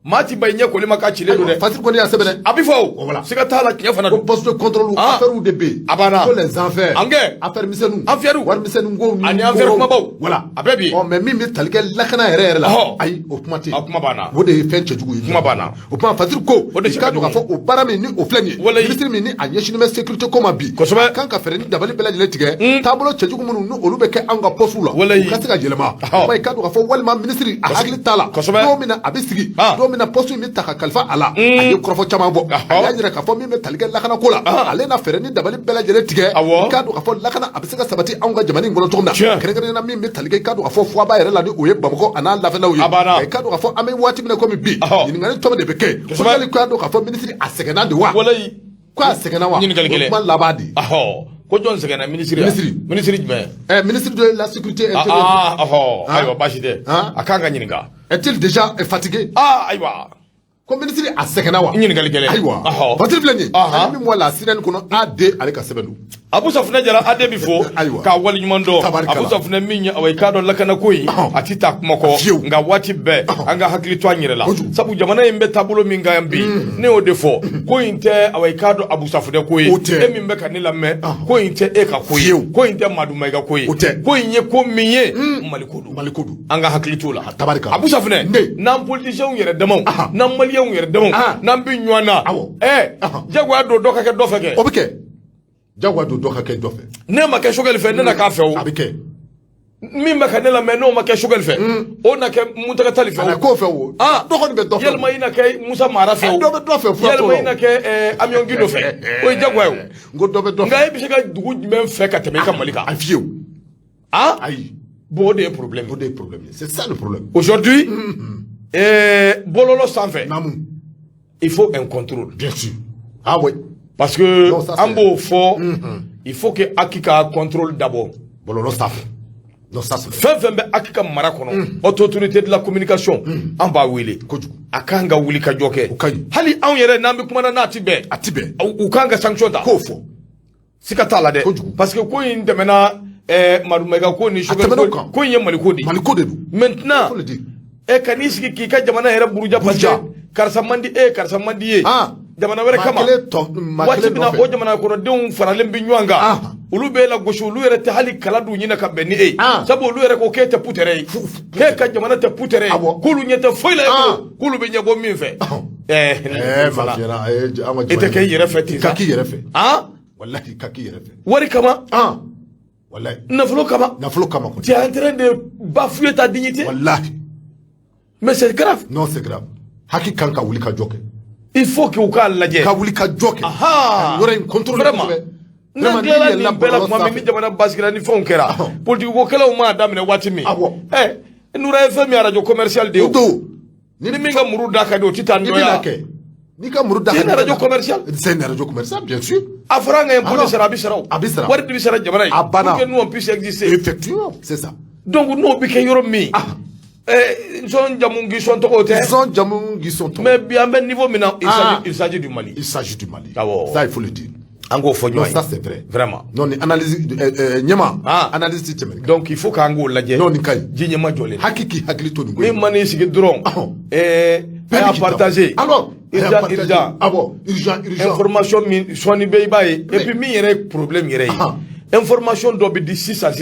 maa t'i ba i ɲɛ koli ma k'a cilen don dɛ Fasiri kɔni y'a sɛbɛn dɛ a bɛ fɔ o siga t'a la tiɲɛ fana don poste de contrôle affaires de bɛ yen a banna ko les affaires affaires misɛnninw wari misɛnninw ko ani affaire kumabaw voilà a bɛɛ bi yen mais min bɛ tali kɛ lakana yɛrɛ la ayi o kuma tɛ a kuma banna o de ye fɛn cɛjugu ye kuma banna o kuma Fasiri ko i k'a dɔn k'a fɔ o baara min ni o filɛ nin ye ministre min ni a ɲɛsinnen bɛ sécurité ko ma bi a kan ka fɛɛrɛ ni dabali bɛɛ lajɛlen tigɛ taabolo cɛjugu minnu ni olu bɛ kɛ an ka postes la u ka se ka yɛlɛma i k'a dɔn k'a fɔ walima ministre a hakili t'a la don min na a bɛ sigi don min na poste in bɛ ta ka kalifa a la a ye kɔrɔfɔ caman bɔ a y'a jira k'a fɔ min bɛ tali kɛ lakana ko la ale na fɛɛrɛ ni dabali bɛɛ lajɛlen tigɛ i k'a dɔn k'a fɔ lakana a bɛ se ka sabati anw ka jamana in kɔnɔ cogo min na kɛrɛnkɛrɛnnenya min bɛ tali kɛ i k'a dɔn k'a fɔ fɔba yɛrɛ la ni o ye Bamakɔ a n'a lafɛlaw ye i k'a dɔn k'a fɔ an bɛ waati min na komi bi ɲininkali tɔmɔ de bɛ kɛ ko yali k'a dɔn k'a fɔ ministre a sɛgɛnna de wa ko a sɛgɛnna wa ɲininkali kelen o kuma laban de ko jɔn sɛgɛnna ministre jumɛn ministre de la sécurité intérieure ayiwa baasi tɛ a kan ka ɲininka est-il déjà fatigué ayiwa ko ministre a sɛgɛnna wa ɲininkali kelen ayiwa Fasiri filɛ nin ye ani min bɔra la CNN kɔnɔ AD ale ka sɛbɛn don Abusa Funɛ Jara AD bi fɔ k'a waleɲuman dɔn Abusa Funɛ min ye i k'a dɔn lakana ko in a ti taa kuma kɔ nka waati bɛɛ an ka hakili to an yɛrɛ la sabu jamana in bɛ taabolo min kan bi ne y'o de fɔ ko in tɛ i k'a dɔn Abusa Funɛ ko ye e min bɛ ka ne lamɛn ko in tɛ e ka ko ye ko in tɛ Madu Mayiga ko ye ko in ye ko min ye Maliko don an ka hakili t'o la Abusa Funɛ n'an politiciens yɛrɛ damaw n'an maliyɛnw yɛrɛ damaw n'an bɛ ɲɔgɔn na jagoya don dɔ ka kɛ dɔ fɛ kɛ o bɛ kɛ jagoya don dɔ ka kɛ dɔ fɛ ne ma kɛ Sogɛli fɛ ne na k'a fɛ o a bɛ kɛ min bɛ ka ne lamɛn n'o ma kɛ Choguel fɛ o na kɛ Muntaka Tali fɛ o. K'o fɛ o. Dɔgɔnin bɛ dɔ fɛ. Yalima i na kɛ Musa Mara fɛ o. Dɔ bɛ dɔ fɛ. Yalima i na kɛ Amion Guido fɛ. O ye jagoya ye o. N ko dɔ bɛ dɔ fɛ. Nka e bɛ se ka dugu jumɛn fɛ ka tɛmɛ i ka Mali kan. A fiyewu. Ayi. Bon o de ye problème. O de ye problème. C'est ça le problème. Aujourd'hui bololo sanfɛ. Namu. Il faut un contrôle. Bien sûr. Ah oui. Parce que an b'o fɔ il faut que Aki ka contrôle d'abord. Bololo sanfɛ. Non, ça c'est fɛn fɛn bɛ Aki ka mara kɔnɔ autorité de la communication an b'a wele a kan ka wuli ka jɔ kɛ hali anw yɛrɛ n'an bɛ kumana n'a ti bɛn u kan ka sanction ta k'o fɔ siga t'a la dɛ parce que ko in tɛmɛna Marumɛga ko ni Choguel ko in ye Maliko de don maintenant ka n'i sigi k'i ka jamana yɛrɛ buruja parce que karisa man di karisa man di ye jamana wɛrɛ kama waati min na o jamana kɔnɔdenw faralen bɛ ɲɔgɔn kan olu bɛ la gosi olu yɛrɛ tɛ hali kala dun ɲinɛ ka bɛn ni e sabu olu yɛrɛ ko k'e tɛ putere ye k'e ka jamana tɛ putere ye k'olu ɲɛ tɛ foyi la ye k'olu bɛ ɲɛbɔ min fɛ e tɛ kɛ i yɛrɛ fɛ ten sa ka k'i yɛrɛ fɛ wallahi ka k'i yɛrɛ fɛ wari kama wallahi nafolo kama tu es en train de bafouer ta dignité wallahi mais c'est grave non c'est grave haki kan ka wuli ka jɔ kɛ il faut que u k'a lajɛ ka wuli ka jɔ kɛ yɔrɔ in contrôle vraiment n'an tilala nin bɛɛ la tuma min ni jamana basigira ni fɛnw kɛra politique ko kɛlaw m'a daminɛ waati min Nura ye fɛn min radio commercial de ye ni min ka muru da ka di o tɛ taa nɔya ni ka muru da c'est une radio commerciale c'est une radio commerciale bien sûr a fɔra an ka impôt de sara a bɛ sara wari de bɛ sara jamana ye a banna pour que nous on puisse exister effectivement c'est ça donc n'o bɛ kɛ yɔrɔ min Nson jamu gisɔn tɔgɔ tɛ Nson jamu gisɔn tɔgɔ mais bi an bɛ niveau min na il s'agit du Mali ça il faut le dire an k'o fɔ ɲɔgɔn ye ça c'est vrai vraiment non ni analyse ɲɛma analyse ti tɛmɛ donc il faut k'an k'o lajɛ non nin ka ɲi ji ɲɛma jɔlen hakili hakili to nin ko min man'i sigi dɔrɔn a partager alors urgent information min sɔnni bɛ i b'a ye et puis min yɛrɛ ye problème yɛrɛ ye information dɔ bɛ di sisan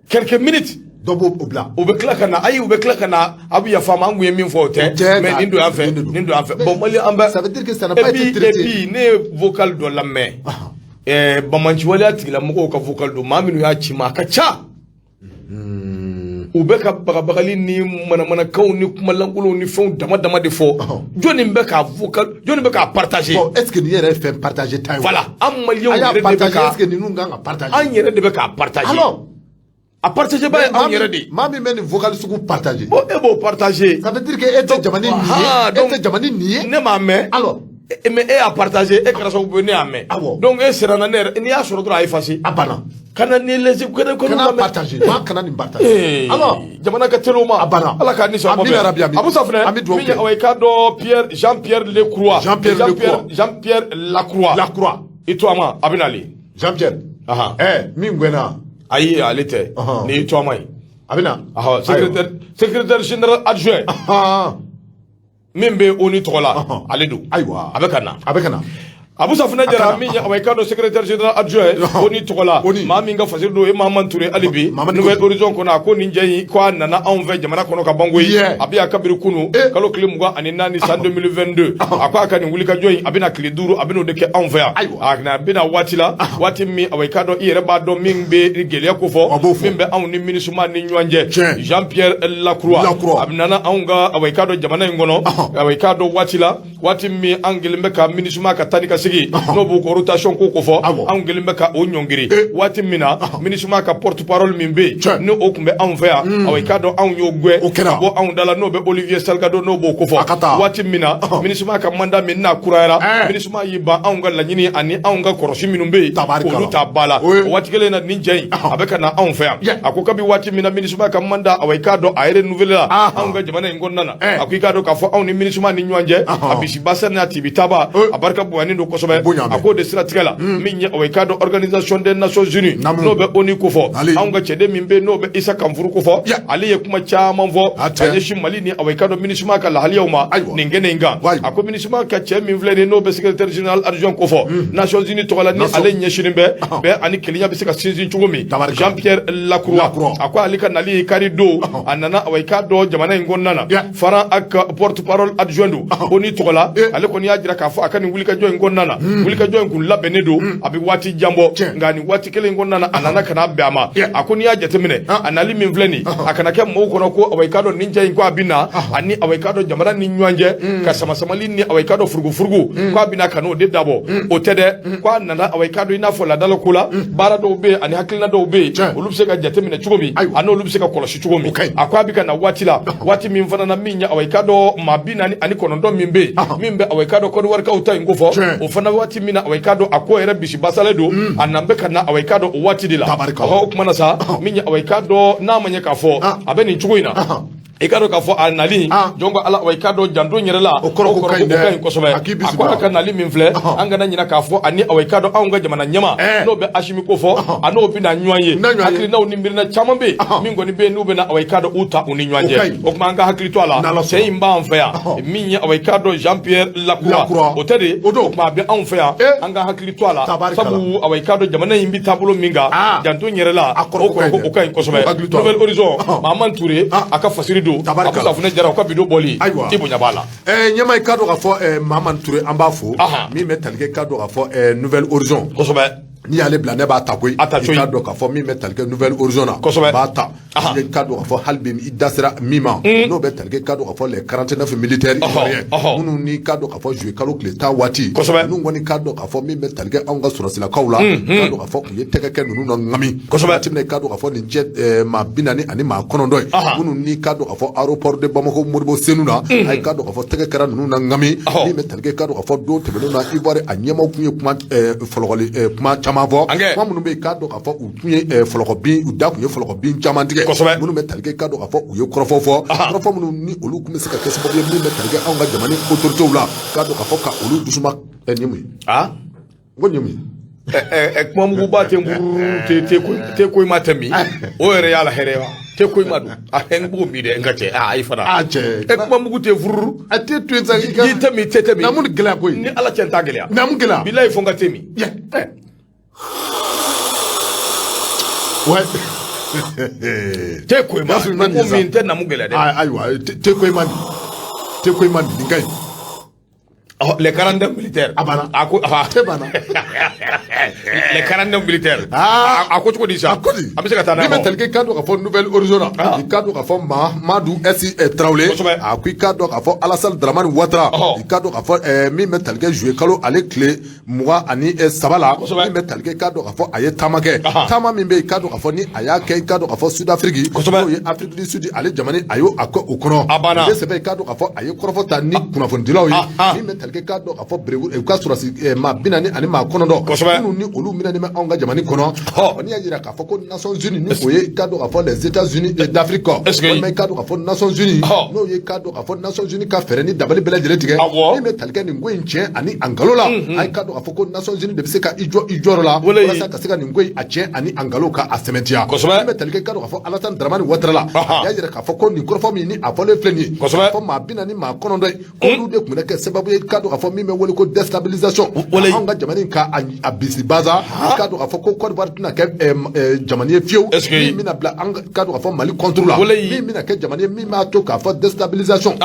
quelques minutes dɔ b'o bila u bɛ tila ka na ayi u bɛ tila ka na a bɛ yafa ma an kun ye min fɔ o tɛ mais nin don an fɛ bon Mali an bɛ ça veut dire que ça n'a pas été traité et puis ne ye vocal dɔ lamɛn bamanciwaleya tigilamɔgɔw ka vocal dɔ maa minnu y'a ci ma a ka ca u bɛ ka bagabagali ni manamanakanw ni kumalankolonw ni fɛnw dama dama de fɔ jɔnni bɛ k'a vocal jɔnni bɛ k'a partager bon est ce que nin yɛrɛ ye fɛn partager ta ye voilà an maliyɛnw yɛrɛ de bɛ ka est ce que ninnu kan ka partager an yɛrɛ de bɛ k'a partager alors a partager ba ye anw yɛrɛ de maa min bɛ nin vocal sugu partager bon e b'o partager ça veut dire que e tɛ jamana nin ye e tɛ jamana nin ye ne m'a mɛn alors mais e y'a partager e kɛra sababu ye ne y'a mɛn donc e siranna ne yɛrɛ n'i y'a sɔrɔ dɔrɔn a effacer a banna kana ni lesi kana partager kana nin partager alors jamana ka teli o ma a banna ala k'a ni sɔn Abu Safinɛ min ye i k'a dɔn Jean Pierre Lecroix Lacroix i to a ma a bɛ nali Jean Pierre min gɛnna ayi ale tɛ ni i to a ma ye a bɛ na secrétaire général adjoint min bɛ ONU tɔgɔ la ale don ayiwa a bɛ ka na Abu Safinɛ Jara min ye i k'a dɔn secrétaire général adjoint ONU tɔgɔ la maa min ka fasiri don Mahamani Ture hali bi Nouvelle Horizon kɔnɔ a ko nin cɛ in ko a nana anw fɛ jamana kɔnɔ ka ban koyi a bɛ yan kabiri kunu kalo tile 24 san 2022 a ko a ka nin wulikajɔ in a bɛna tile 5 a bɛn'o de kɛ anw fɛ yan a bɛna waati la waati min i k'a dɔn i yɛrɛ b'a dɔn min bɛ gɛlɛya ko fɔ min bɛ anw ni MINUSMA ni ɲɔgɔn cɛ Jean Pierre Lacroix a nana anw ka i k'a dɔn jamana in kɔnɔ i k'a dɔn waati la waati min an kɛlen bɛ ka MINUSMA ka taa ni ka n'o b'u ka rotation ko fɔ anw kɛlen bɛ ka o ɲɔngiri waati min na MINUSMA ka porte parole min bɛ yen ni o tun bɛ anw fɛ yan i k'a dɔn anw y'o gɛn ka bɔ anw da la n'o bɛ Olivier Salgado n'o b'o ko fɔ waati min na MINUSMA ka mandat min n'a kurayara MINUSMA y'i ban anw ka laɲini ani anw ka kɔlɔsi minnu bɛ yen k'olu ta ba la o waati kelen na nin cɛ in a bɛ ka na anw fɛ yan a ko kabi waati min na MINUSMA ka mandat i k'a dɔn a renouvelé la anw ka jamana in kɔnɔna na a ko i k'a dɔn k'a fɔ anw ni MINUSMA ni ɲɔgɔn cɛ a bisibasa n'a tibitaba a barika bonyani don kosɛbɛ a ko de siratigɛ la min ye i k'a dɔn organisation des nations unies n'o bɛ ONU ko fɔ anw ka cɛden min bɛ yen n'o bɛ Isa Kanfuru ko fɔ ale ye kuma caman fɔ ka ɲɛsin Mali ni i k'a dɔn MINUSMA ka lahaliyaw ma nin kɛnɛ in kan a ko MINUSMA ka cɛ min filɛ nin n'o bɛ secrétaire général adjoint ko fɔ nations unies tɔgɔ la ni ale ɲɛsinen bɛɛ ani kelenya bɛ se ka sinsin cogo min Jean Pierre Lacroix a ko ale ka nali kari don a nana i k'a dɔn jamana in kɔnɔna na fara a ka porte parole adjoint don ONU tɔgɔ la ale kɔni y'a jira k'a fɔ a ka nin wulikajɔ in kɔnɔna na wuli ka jɔ in kun labɛnnen don a bɛ waati jan bɔ nka nin waati kelen kɔnɔna na a nana ka na bɛn a ma a ko n'i y'a jateminɛ a nali min filɛ nin a kana kɛ mɔgɔw kɔnɔ ko awa i k'a dɔn nin cɛ in ko a bɛ na ani awa i k'a dɔn jamana ni ɲɔgɔn cɛ ka sama-samali ni awa i k'a dɔn furugu ko a bɛ na ka n'o de dabɔ o tɛ dɛ ko a nana awa i k'a dɔn i n'a fɔ ladala ko la baara dɔw bɛ yen ani hakilina dɔw bɛ yen olu bɛ se ka jateminɛ cogo min a n'olu bɛ se ka kɔlɔsi cogo min a ko a bɛ ka na waati la waati min fana na min ɲɛ awa i k'a dɔn maa 49 min bɛ yen min bɛ awa i k'a dɔn Côte d'Ivoire kaw ta in ko fɔ o fana waati min na awa i k'a dɔn a ko yɛrɛ bisi basalen don a nan bɛ ka na awa i k'a dɔn o waati de la o kuma na sa min ɲɛ awa i k'a dɔn n'a ma ɲɛ k'a fɔ a bɛ nin cogo in na i ka dɔn k'a fɔ a nali jɔn ko ala wa i ka dɔn janto yɛrɛ la o kɔrɔ ko ka ɲi kosɛbɛ a ko a ka nali min filɛ an kana ɲina k'a fɔ ani awa i ka dɔn anw ka jamana ɲɛma n'o bɛ Asimi ko fɔ a n'o bɛ na ɲɔgɔn ye hakilinaw ni miirina caman bɛ yen min kɔni bɛ yen n'u bɛ na awa i ka dɔn u ta u ni ɲɔgɔn cɛ o tuma an ka hakili to a la cɛ in b'an fɛ yan min ye awa i ka dɔn Jean Pierre Lacroix o tɛ de o tuma a bɛ anw fɛ yan an ka hakili to a la sabu awa i ka dɔn jamana in bɛ taabolo min kan janto yɛrɛ la o kɔrɔ ko o ka ɲi kosɛbɛ Nouvelle Horizon Mahaman Touré a ka fasiri don jara ko bido boli i bonya bala nyama i ka dɔn k'a fɔ Mahaman Touré an b'a fo min bɛ talikɛ ka dɔn k'a fɔ Nouvelle Horizon kosɛbɛ n'i y'ale bila ne b'a ta koyi i k'a dɔn k'a fɔ min bɛ talikɛ Nouvelle Horizon na b'a ta i k'a dɔn k'a fɔ hali bi i da sera min ma n'o bɛ talikɛ k'a dɔn k'a fɔ les 49 militaires ivoiriens minnu n'i k'a dɔn k'a fɔ juillet kalo tile 10 waati ninnu kɔni k'a dɔn k'a fɔ min bɛ talikɛ anw ka sɔrɔsilakaw la k'a dɔn k'a fɔ u ye tɛgɛ kɛ ninnu na ŋami waati min na i k'a dɔn k'a fɔ nin cɛ maa 40 ani maa 9 ye minnu n'i k'a dɔn k'a fɔ aéroport de Bamako Modibo Senu na a ye k'a dɔn k'a fɔ tɛgɛ kɛra ninnu na ŋami min bɛ talikɛ k'a dɔn k'a fɔ don tɛmɛnen na Ivoire a ɲɛmaaw tun ye kuma caman fɔ minnu bɛ k'a dɔn k'a fɔ u tun ye fɔlɔkɔbin u da tun ye fɔlɔkɔbin caman tigɛ minnu bɛ talikɛ k'a dɔn k'a fɔ u ye kɔrɔfɔ fɔ kɔrɔfɔ minnu ni olu tun bɛ se ka kɛ sababu ye min bɛ talikɛ anw ka jamana autorités la k'a dɔn k'a fɔ ka olu dusuma nin mun ye n ko nin mun ye kuma muguba tɛ nburu tɛ ko i ma tɛmɛ o yɛrɛ y'a la hɛrɛ wa tɛ ko i ma don a hɛn b'o mi dɛ n ka cɛ ayi fana cɛ kuma mugu tɛ furu a tɛ to yen sa i tɛmɛ tɛ tɛmɛ na mun gɛlɛya koyi ni ala cɛ n t'a gɛlɛya na mun gɛlɛya bilayi fɔ n ka tɛmɛ tɛ ko i ma ko min tɛ namu gɛlɛya dɛ ayiwa tɛ ko i ma nin ka ɲi les 42 militaires a ko les 42 militaires a ko cogo di sa a ko di a bɛ se ka taa n'a ye ni bɛ talikɛ k'a dɔn k'a fɔ Nouvelle Horizon na i k'a dɔn k'a fɔ Mamadou S Traoré a ko i k'a dɔn k'a fɔ Alassane Dramane Ouattara i k'a dɔn k'a fɔ min bɛ talikɛ juillet kalo ale tile 23 la min bɛ talikɛ k'a dɔn k'a fɔ a ye taama kɛ taama min bɛ yen i k'a dɔn k'a fɔ ni a y'a kɛ i k'a dɔn k'a fɔ Sud-Afrique n'o ye Afrique du Sud ale jamana a y'o kɛ o kɔnɔ a sɛbɛn i k'a dɔn k'a fɔ a ye kɔrɔfɔ ta ni kunnafonidilaw ye min bɛ talikɛ k'a dɔn k'a fɔ u ka sɔrɔsi maa 40 ani maa 9 minnu ni olu minɛnen bɛ anw ka jamana kɔnɔ n'i y'a jira k'a fɔ ko Nations Unies ni o ye i k'a dɔn k'a fɔ les États-Unis d'Afrique walima i k'a dɔn k'a fɔ Nations Unies n'o ye i k'a dɔn k'a fɔ Nations Unies ka fɛɛrɛ ni dabali bɛɛ lajɛlen tigɛ min bɛ talikɛ nin ko in tiɲɛ ani a nkalon la a ye k'a dɔn k'a fɔ ko Nations Unies de bɛ se ka i jɔyɔrɔ la walasa ka se ka nin ko in a tiɲɛ ani a nkalon ka a sɛmɛntiya min bɛ talikɛ k'a dɔn k'a fɔ Alassane Dramane Ouattara la a y'a jira k'a fɔ ko nin kɔrɔfɔ min ni a fɔlen filɛ nin ye k'a fɔ maa 40 ni maa 9 ye k'olu de tun bɛ kɛ sababu ye k'a dɔn k'a fɔ min bɛ wele ko déstabilisation anw ka jamana in ka a bisi baza i k'a dɔn k'a fɔ ko Côte d'Ivoire tɛna kɛ jamana ye fiyewu min bɛna bila an k'a dɔn k'a fɔ Mali contre la min bɛna kɛ jamana ye min b'a to k'a fɔ déstabilisation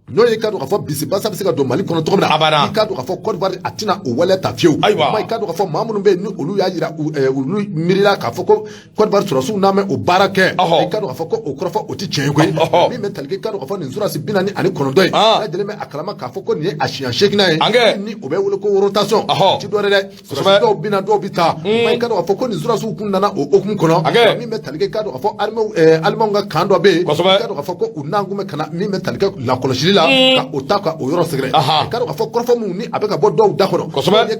n'o ye k'a dɔn k'a fɔ bisi basa bɛ se ka don Mali kɔnɔ cogo min na i k'a dɔn k'a fɔ Côte d'Ivoire a tɛna o waleya ta fiyewu i k'a dɔn k'a fɔ maa minnu bɛ yen ni olu y'a jira olu miirila k'a fɔ ko Côte d'Ivoire sɔrɔsiw n'a mɛ o baara kɛ i k'a dɔn k'a fɔ ko o kɔrɔfɔ o tɛ tiɲɛ ye koyi min bɛ talikɛ i k'a dɔn k'a fɔ nin surasi 49 ye n'a lajɛlen bɛ a kalama k'a fɔ ko nin ye a siɲɛ 8nan ye ni o bɛ wele ko rotation ti dɔ wɛrɛ dɛ surasi dɔw bɛ na dɔw bɛ taa i k'a dɔn k'a fɔ ko nin surasiw kun nana o hukumu kɔnɔ min bɛ talikɛ i k'a dɔn k'a fɔ alimaw ka kan dɔ bɛ yen i k'a dɔn k'a fɔ ko u n'an kun bɛ ka na min bɛ talikɛ lakɔlɔsili la ka o ta ka o yɔrɔ sɛgɛrɛ i k'a dɔn k'a fɔ kɔrɔfɔ minnu ni a bɛ ka bɔ dɔw da kɔnɔ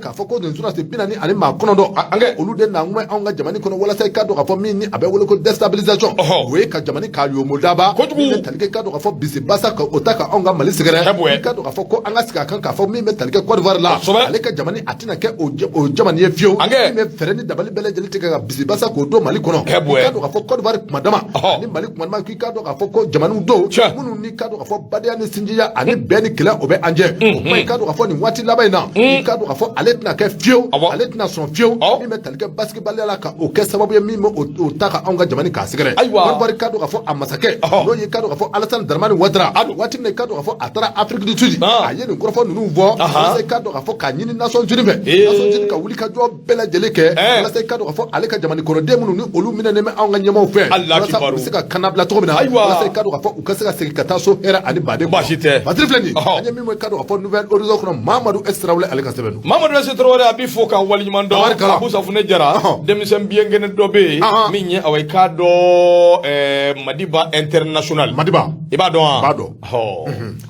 k'a fɔ ko nin surasi 40 ani maa 9 olu de na kun bɛ anw ka jamana kɔnɔ walasa i k'a dɔn k'a fɔ min ni a bɛ wele ko déstabilisation o ye ka jamana k'a yomo daba min bɛ talikɛ i k'a dɔn k'a fɔ bisi basa ka o ta ka anw ka Mali sɛgɛrɛ i k'a dɔn k'a fɔ ko an ka sigi a kan k'a fɔ min bɛ talikɛ Côte d'Ivoire la ale ka jamana a tɛna kɛ o jamana ye fiyewu min bɛ fɛɛrɛ ni dabali bɛɛ lajɛlen tigɛ ka bisi basa k'o don Mali kɔnɔ i k'a dɔn k'a fɔ Côte d'Ivoire kuma dama ni Mali kuma dama k'i k'a dɔn k'a fɔ ko jamanaw don minnu ni k'a dɔn k'a fɔ badenya ni sinjiya ani bɛn ni kɛlɛ o bɛ an jɛ o kuma i ka dɔn k'a fɔ nin waati laban in na i ka dɔn k'a fɔ ale tɛna kɛ fiyewu ale tɛna sɔn fiyewu min bɛ tali kɛ basketball la ka o kɛ sababu ye min bɛ o ta ka anw ka jamana k'a sɛgɛrɛ Côte d'Ivoire ka dɔn k'a fɔ a masakɛ n'o ye ka dɔn k'a fɔ Alassane Dramane Ouattara waati min na i ka dɔn k'a fɔ a taara Afrique du Sud a ye nin kɔrɔfɔ ninnu fɔ walasa i ka dɔn k'a fɔ k'a ɲini Nations Unies fɛ Nations Unies ka wuli ka jɔ bɛɛ lajɛlen kɛ walasa i ka dɔn k'a fɔ ale ka jamana kɔnɔden minnu ni olu minɛnen bɛ anw ka ɲɛmaaw fɛ walasa u bɛ se ka kana bila cogo min na walasa i ka dɔn k'a fɔ u ka se ka segin ka taa so hɛrɛ ani baden baasi tɛ Badiri filɛ nin ye an ye min i ka dɔn k'a fɔ Nouvelle Horizon kɔnɔ Mamadou S Traoré ale ka sɛbɛn don Mamadou S Traoré a b'i fo ka waleɲuman dɔn Abu Safunɛ Jara denmisɛn biyɛnkɛnɛ dɔ bɛ yen min ye awɔ i k'a dɔn Madiba International Madiba i b'a dɔn wa? B'a dɔn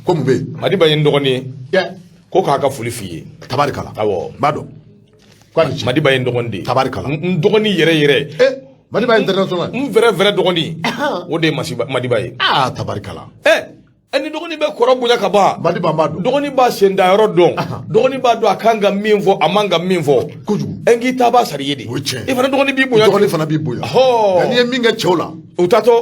ko mun bɛ yen Madiba ye n dɔgɔnin ye ko k'a ka foli f'i ye tabarikala awɔ b'a dɔn Madiba ye n dɔgɔnin de ye tabarikala n dɔgɔnin yɛrɛ yɛrɛ Madiba International n vrai dɔgɔnin o de ye Madiba ye tabarikala ni dɔgɔnin bɛ kɔrɔ bonya ka ban Madiba b'a dɔn dɔgɔnin b'a sen da yɔrɔ dɔn dɔgɔnin b'a dɔn a kan ka min fɔ a man ka min fɔ kojugu nk'i ta b'a sara i ye de o tiɲɛ i fana dɔgɔnin b'i bonya dɔgɔnin fana b'i bonya nka n'i ye min kɛ cɛw la u tatɔ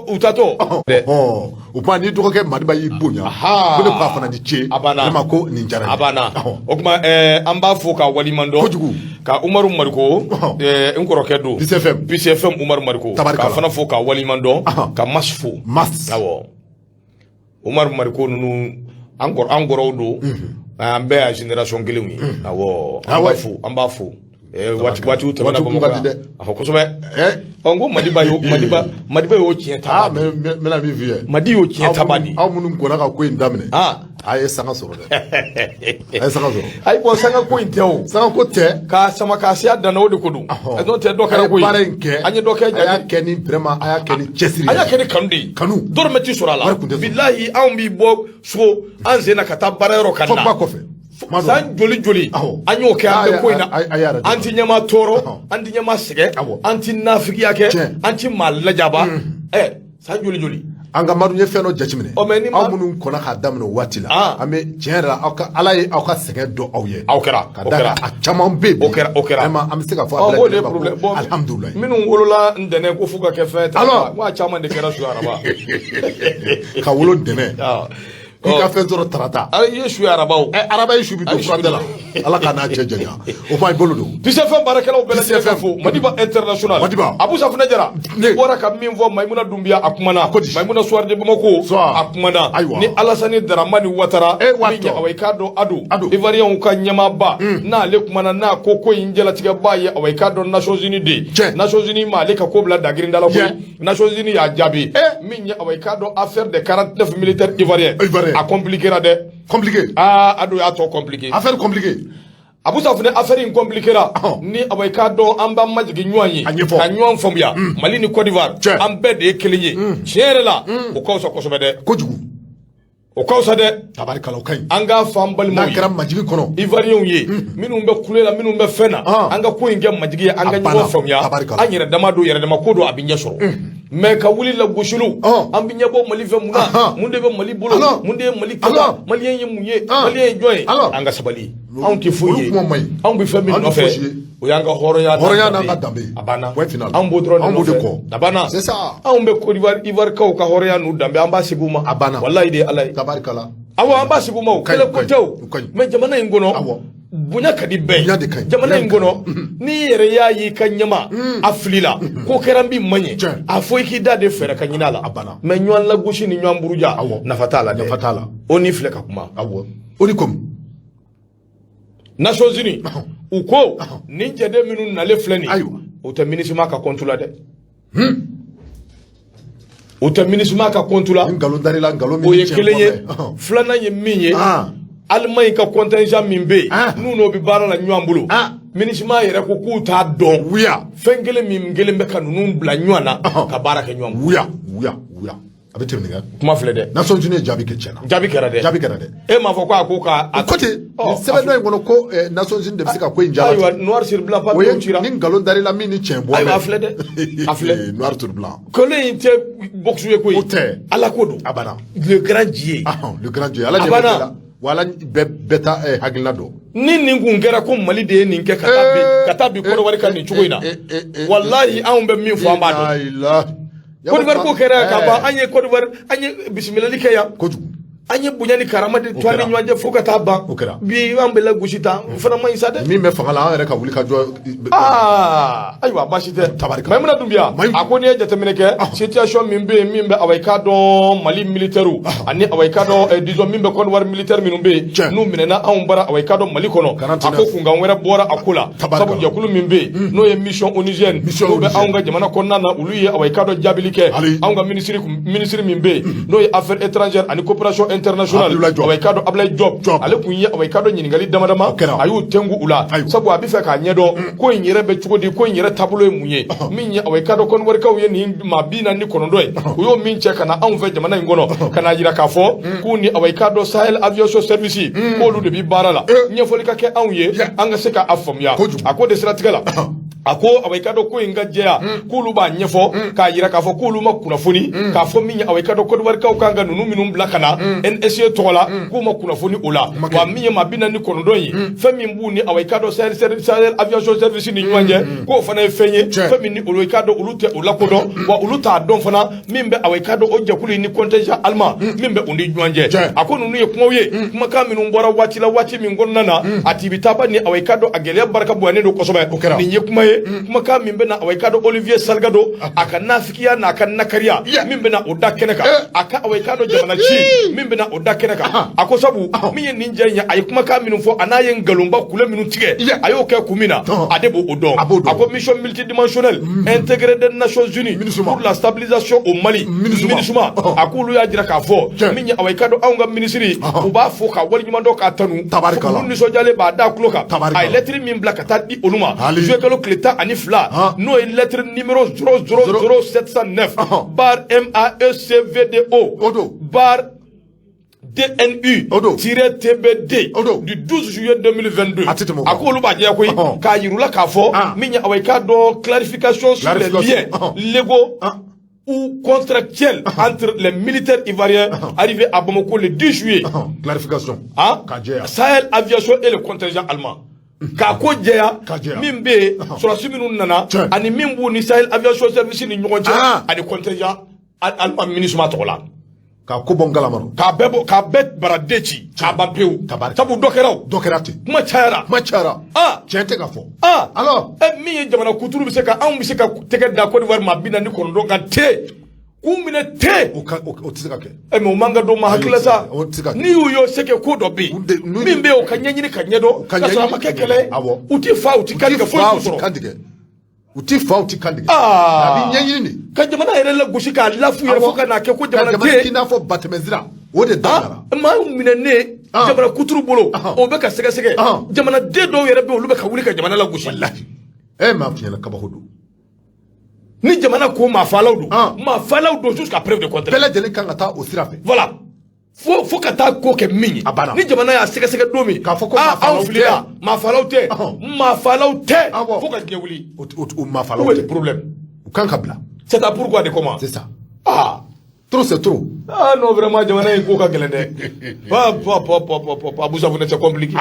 o kuma ni dɔgɔkɛ Madiba y'i bonya ko ne k'a fana ni ce ne ma ko nin diyara a banna o kuma an b'a fo ka waliɲuman dɔn kojugu ka Umaru Mariko n kɔrɔkɛ don Peace FM Umaru Mariko ka fana fo ka waliɲuman dɔn ka Mas fo awɔ Umaru Mariko ninnu an kɔrɔw don an bɛɛ ye génération kelenw ye awɔ an b'a fo waatiw tɛmɛna Bamakɔ kosɛbɛ n ko Madiba y'o tiɲɛ ta Madi y'o tiɲɛ ta di aw minnu kɔnna ka ko in daminɛ a ye sanga sɔrɔ dɛ a ye sanga sɔrɔ ayi bɔn sanga ko in tɛ o sanga ko tɛ k'a sama k'a se a dan na o de ko don n'o tɛ dɔ kɛra ko ye baara in kɛ an ye dɔ kɛ a y'a kɛ ni vraiment a y'a kɛ ni cɛsiri a y'a kɛ ni kanu de ye kanu dɔrɔmɛ ti sɔrɔ a la bilahi anw b'i bɔ so an sen na ka taa baara yɔrɔ ka na fɔ ba kɔfɛ san joli an y'o kɛ an bɛ ko in na an ti ɲɛma tɔɔrɔ an ti ɲɛma sɛgɛ an ti nafigiya kɛ an ti maa lajaba san joli an ka Madu ye fɛn dɔ jateminɛ aw minnu kɔnna k'a daminɛ o waati la an bɛ tiɲɛ yɛrɛ la Ala ye aw ka sɛgɛn dɔn aw ye aw kɛra ka da a caman bɛ o kɛra vraiment an bɛ se ka fɔ a bɛɛ lajɛlen ma alhamdulilayi minnu wolola ntɛnɛn ko f'u ka kɛ fɛn ta wa caman de kɛra su araba ka wolo ntɛnɛn i ka fɛn sɔrɔ tarata i ye su arabaw araba ye su bi don furadɛ la Ala k'a n'a cɛ janya o ma i bolo don Peace FM baarakɛlaw bɛɛ lajɛlen ka fo Madiba International Abu Safunɛ Jara ne bɔra ka min fɔ Maimuna Dunbiya a kumana Maimuna Suwari de Bamako a kumana ni Alassane Dramane Ouattara min ye awɔ i k'a dɔn Ado Ivoirien ka ɲɛmaaba n'ale kumana n'a ko in jɛlatigɛba ye awɔ i k'a dɔn Nations Unies de Nations Unies ma ale ka ko bila dagirinda la koyi Nations Unies y'a jaabi min ye awɔ i k'a dɔn affaire de 49 militaires ivoiriens a compliquera dɛ Ado y'a tɔ compliqué affaire compliquée Abu Safunɛ affaire in compliquera ni awɔ i k'a dɔn an b'an majigin ɲɔgɔn ye ka ɲɔgɔn faamuya Mali ni Côte d'Ivoire an bɛɛ de ye kelen ye tiɲɛ yɛrɛ la o ka fisa kosɛbɛ dɛ kojugu o ka fisa dɛ tabarikala o ka ɲi an k'a fɔ an balimaw ye n'a kɛra majigin kɔnɔ Ivoiriens ye minnu bɛ kule la minnu bɛ fɛn na an ka ko in kɛ majigin ye an ka ɲɔgɔn faamuya an yɛrɛ dama don yɛrɛ dama ko don a bɛ ɲɛ sɔrɔ mais ka wuli la gosiliw an bɛ ɲɛ bɔ Mali fɛ mun na mun de bɛ Mali bolo mun de ye Mali kɛla Maliyɛn ye mun ye Maliyɛn ye jɔn ye an ka sabali anw tɛ foyi ye anw bɛ fɛn min nɔfɛ o y'an ka hɔrɔnya n'an ka danbe a banna anw b'o dɔrɔn de nɔfɛ a banna anw bɛ Côte d'Ivoire Ivoirikaw ka hɔrɔnya n'u danbe an b'a segin u ma a banna walayi de ye Ala ye tabarikala awɔ an b'a segin u ma o kɛlɛ ko tɛ o mais jamana in kɔnɔ bonya ka di bɛɛ ye jamana in kɔnɔ n'i yɛrɛ y'a ye i ka ɲɛma a filila ko kɛra n b'i man ɲɛ a fɔ i k'i da de fɛrɛ ka ɲinɛ a la mais ɲɔgɔn lagosi ni ɲɔgɔn buruja nafa t'a la dɛ o ni filɛ ka kuma o ni komi Nations Unies u ko ni jɛden minnu nalen filɛ nin o tɛ MINUSMA ka compte la dɛ o tɛ MINUSMA ka compte la o ye kelen ye filanan ye min ye Allemagne ka contingent min bɛ yen n'u n'o bɛ baara la ɲɔgɔn bolo MINUSMA yɛrɛ ko k'u t'a dɔn fɛn kelen min kelen bɛ ka ninnu bila ɲɔgɔn na ka baara kɛ ɲɔgɔn bolo wuya a bɛ tɛmɛ kuma filɛ dɛ Nations Unies ye jaabi kɛ tiɲɛna jaabi kɛra dɛ e m'a fɔ ko a ko k'a ko ten sɛbɛn dɔ in kɔnɔ ko Nations Unies de bɛ se ka ko in jala ayiwa noir sur blanc papier cira ni nkalon darila min ni tiɲɛ bɔ ayiwa a filɛ dɛ a filɛ noir sur blanc kelen in tɛ box ye koyi o tɛ Ala ko don a banna le grand Dieu le grand Dieu Ala ɲɛ bɛ wala bɛɛ ta hakilina dɔn ni nin kun kɛra ko Mali de ye nin kɛ ka taa bi Côte kan nin cogo in na wallahi anw bɛ min fɔ an b'a dɔn Côte d'Ivoire ko kɛra ka ban an ye Côte d'Ivoire an ye bisimilali kɛ yan kojugu anye bunyani karama de twani nyanje fuka taba bi ambela gushita fana mai sade mi me fangala an yɛrɛ ka wuli ka jɔ ayiwa basi tɛ tabarika maimuna dumbia akoni e jatemineke situation min be awai ka don Mali militaire ani awai ka don disons min be Côte d'Ivoire militaire minnu be nu minena an bara awai ka don Mali kono ako kunga wɛrɛ bɔra akola sabu jakulu min be no ye mission onusienne no be an ka jamana kɔnɔna na olu ye awai ka don jabili kɛ an ka ministre min be no ye affaires étrangères ani coopération international awai ka don Ablaye Job ale kun ye awai ka don ɲininkali damadama ayu tengu ula sabu a bi fɛ k'a ɲɛdɔn ko in yɛrɛ bɛ cogo di ko in yɛrɛ taabolo ye mun ye min ye awai ka don kɔnɔwarikaw ye nin maa 49 ye u y'o min cɛ ka na anw fɛ jamana in kɔnɔ ka na jira k'a fɔ k'u ni awai ka don Sahel aviation service k'olu de bi baara la ɲɛfɔli ka kɛ anw ye an ka se k'a faamuya a ko de siratigɛ la a ko awai ka don ko in ka jɛya k'olu b'a ɲɛfɔ k'a jira k'a fɔ k'olu ma kunnafoni k'a fɔ min ye awai ka don kɔnɔwarikaw kan ka ninnu minnu bila ka na NSA tɔgɔ la k'u ma kunnafoni o la wa min ye maa 49 ye fɛn min b'u ni awai ka don Sahel aviation service ni ɲɔgɔn cɛ k'o fana ye fɛn ye fɛn min ni olu ka don olu tɛ o lakodɔn wa olu t'a dɔn fana min bɛ awai ka don o jɛkulu ni contingent allemand min bɛ u ni ɲɔgɔn cɛ a ko ninnu ye kumaw ye kumakan minnu bɔra waati la waati min kɔnɔna na a tibi taaba ni awai ka don a gɛlɛya barika bonyalen don kosɛbɛ nin ye kuma ye kumakan min bɛ na awai ka don Olivier Salgado a ka nafikiya n'a ka nakariya min bɛ na o da kɛnɛ kan a ka awai ka don jamana ci min bɛ na o da kɛnɛ kan a ko sabu min ye nin jɛ in ye a ye kumakan minnu fɔ a n'a ye nkalonba kule minnu tigɛ a y'o kɛ kun min na a de b'o dɔn a ko mission multidimensionnelle intégrée des Nations Unies pour la stabilisation au Mali MINUSMA a k'olu y'a jira k'a fɔ min ye awai ka don anw ka minisiri u b'a fɔ ka waleɲuman dɔn k'a tanu olu nisɔndiyalen b'a da tulo kan a ye lettre min bila ka taa di olu ma juillet kalo tile 12 n'o ye lettre numéro 000709 bar MAECVDO bar DNU-TBD du 12 juillet 2022 a ko olu b'a jɛ koyi k'a yirula k'a fɔ min ye awai ka don clarification sur les liens légaux ou contractuels entre les militaires ivoiriens arrivés à Bamako le 10 juillet. Clarification. Sahel Aviation et le contingent allemand. K'a ko jɛya min bɛ yen sɔrɔsi minnu nana ani min b'u ni Sahel Aviation Service ni ɲɔgɔn cɛ ani contingent allemand MINUSMA tɔgɔ la. K'a ko bɔ ngalama k'a bɛɛ baraden ci k'a ban pewu sabu dɔ kɛra ten kuma cayara tiɲɛ tɛ ka fɔ alors min ye jamana kuturu bɛ se ka anw bɛ se ka tɛgɛ da Côte d'Ivoire maa 49 kan ten k'u minɛ ten o tɛ se ka kɛ mais o man ka don maa hakili la sa n'i y'o se kɛ ko dɔ bɛ yen min bɛ yen o ka ɲɛɲini ka ɲɛdɔn ka sɔrɔ a ma kɛ kɛlɛ u tɛ fa u tɛ kan tigɛ foyi t'u sɔrɔ u ti fa u ti kan tigɛ a bi ɲɛɲini de ka jamana yɛrɛ la gosi k'a lafu yɛrɛ fo ka n'a kɛ ko jamana tɛ k'i n'a fɔ batɛmɛsira o de da maa minɛnen jamana kuturu bolo o bɛ ka sɛgɛsɛgɛ jamana den dɔw yɛrɛ bɛ olu bɛ ka wuli ka jamana la gosi maa fiɲɛna kabako don ni jamana ko maa falaw don jusqu'à preuve de contraire bɛɛ lajɛlen kan ka taa o sira fɛ voilà fo ka taa ko kɛ min ye ni jamana y'a sɛgɛsɛgɛ don min k'a fɔ ko anw filila maa falaw tɛ fo ka diɲɛ wuli o maa falaw tɛ problème u kan ka bila c'est ça pourquoi de comment c'est ça trop c'est trop non vraiment jamana in ko ka gɛlɛn dɛ Abusa Fune c'est compliqué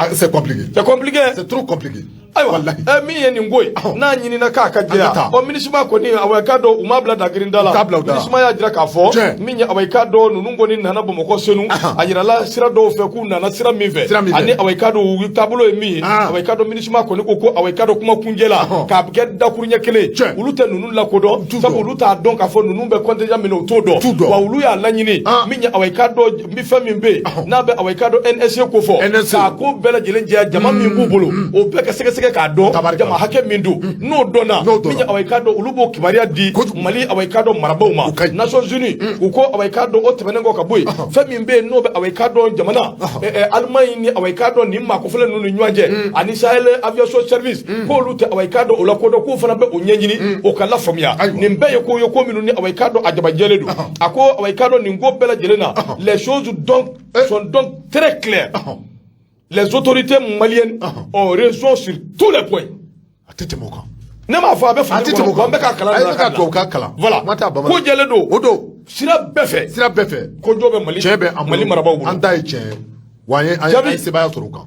c'est trop compliqué ayiwa min ye nin ko ye n'a ɲinina k'a ka jɛya MINUSMA kɔni awai ka don u m'a bila dagirinda la MINUSMA y'a jira k'a fɔ min ye awai ka don ninnu kɔni nana Bamakɔ senu a yirala sira dɔw fɛ k'u nana sira min fɛ ani awai ka don u taabolo ye min ye awai ka don MINUSMA kɔni ko awai ka don kuma kuncɛ la k'a kɛ dakuru ɲɛ kelen olu tɛ ninnu lakodɔn sabu olu t'a dɔn k'a fɔ ninnu bɛ contingent min na u t'o dɔn wa olu y'a laɲini min ye awai ka don fɛn min bɛ yen n'a bɛ awai ka don NSA ko fɔ k'a ko bɛɛ lajɛlen jɛya jama min b'u bolo o bɛɛ ka sɛgɛsɛgɛ k'a dɔn jama hakɛ min don n'o dɔnna min ye awai ka don olu b'o kibaruya di Mali awai ka don marabaw ma Nations Unies u ko awai ka don o tɛmɛnen kɔ ka bɔ yen fɛn min bɛ yen n'o bɛ awai ka don jamana Allemagne ni awai ka don nin maakɔfɛlen ninnu ni ɲɔgɔn cɛ ani Sahel Aviation Service k'olu tɛ awai ka don o la kodɔn k'o fana bɛ o ɲɛɲini o ka lafaamuya nin bɛɛ ye ko ye ko minnu ni awai ka don a jabajɛlen don a ko awai ka don nin ko bɛɛ lajɛlen na les choses sont donc très claires. Les autorités maliennes ont raison sur tous les points. Ne m'a fɔ a bɛ fɔ an bɛ ka kalan voilà ko jɛlen don o don sira bɛɛ fɛ ko jɔ bɛ Mali marabaw bolo an ta ye tiɲɛ wa an ye sebaaya sɔrɔ o kan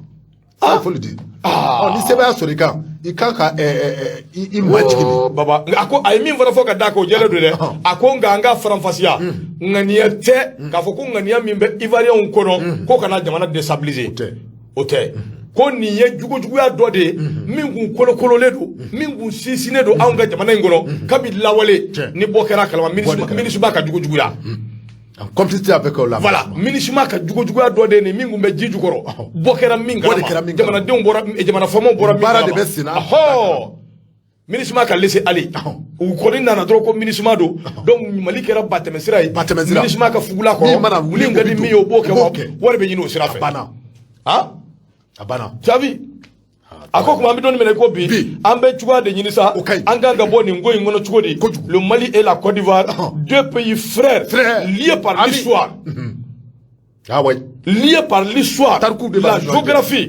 a fɔli di ni sebaaya sɔrɔ i kan i kan ka i majigi baba ako ay min fara fo ka da ko jele do le ako nga faranfasiya ngania te ka fo ko ngania min be ivoirien kono ko kana jamana déstabiliser o te ko ni ye jugujuguya dɔ de min kun kolokololen do min kun sinsinen do anw ka jamana in kɔnɔ kabi lawale ni bɔ kɛra kalama minisuma ka jugujuguya en complicité avec la voilà minisuma ka jugujuguya dɔ de ni min kun bɛ ji jukɔrɔ bɔ kɛra min kalama jamanadenw bɔra jamana famaw bɔra min baara de bɛ senna minisuma ka laisser aller u kɔni nana dɔrɔn ko minisuma do donc mali kɛra batɛmɛsira ye minisuma ka fugula kɔrɔ min ka di min ye o b'o kɛ wari bɛ ɲini o sira fɛ abana Chavi ako kuma bi doni mena ko bi an be cogoya de ɲini sa an kan ka bɔ nin ko in kɔnɔ cogo di le Mali et la Côte d'Ivoire deux pays frères liés par l'histoire ah ouais liés par l'histoire la géographie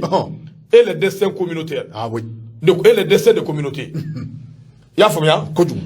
et le destin communautaire ah oui et le destin de communauté y'a faamuya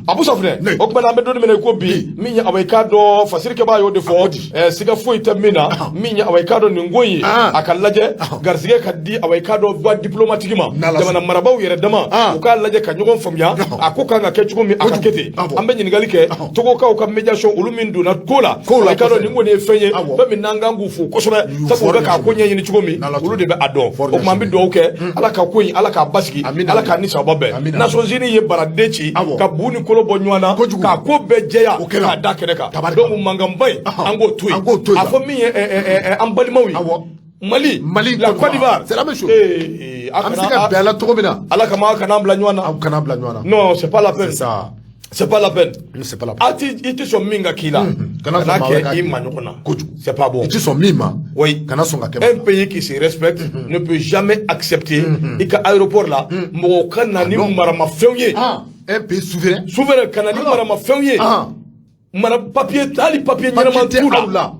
Abu Safina o kuma an be doni mena ko bi min ya awai ka dɔ fasiri kɛ b'a y'o de fɔ siga foyi tɛ min na min ya awai ka dɔ nin ko in ye a ka lajɛ garisɛgɛ ka di awai ka dɔ voie diplomatique ma jamana marabaw yɛrɛ dama u k'a lajɛ ka ɲɔgɔn faamuya a ko kan ka kɛ cogo min a ka kɛ ten an bɛ ɲininkali kɛ togokaw ka médiation olu min donna ko la awai ka dɔ nin kɔni ye fɛn ye fɛn min n'an kan k'u fo kosɛbɛ sabu u bɛ k'a ko ɲɛɲini cogo min olu de bɛ a dɔn o kuma an bɛ dugawu kɛ ala ka ko in ala k'a basigi ala k'a ni sababa bɛn Nations Unies ye baraden ci ka bu ni kolo bɔ ɲɔgɔn na k'a ko bɛɛ jɛya k'a da kɛnɛ kan donc mankanba in an k'o to yen a fɔ min ye an balimaw ye Mali la Côte d'Ivoire c'est la même chose an bɛ se ka bɛn a la cogo min na ala kama kana bila ɲɔgɔn na kana bila ɲɔgɔn na non c'est pas la peine c'est pas la peine c'est pas la peine i tɛ sɔn min ka k'i la kana kɛ i ma ɲɔgɔn na c'est pas bon i tɛ sɔn min ma oui kana sɔn ka kɛ un pays qui se respecte ne peut jamais accepter i ka aéroport la mɔgɔ ka na ni maramafɛnw ye un pays souverain ka na ni maramafɛnw ye mara papier hali papier ɲɛnama t'u la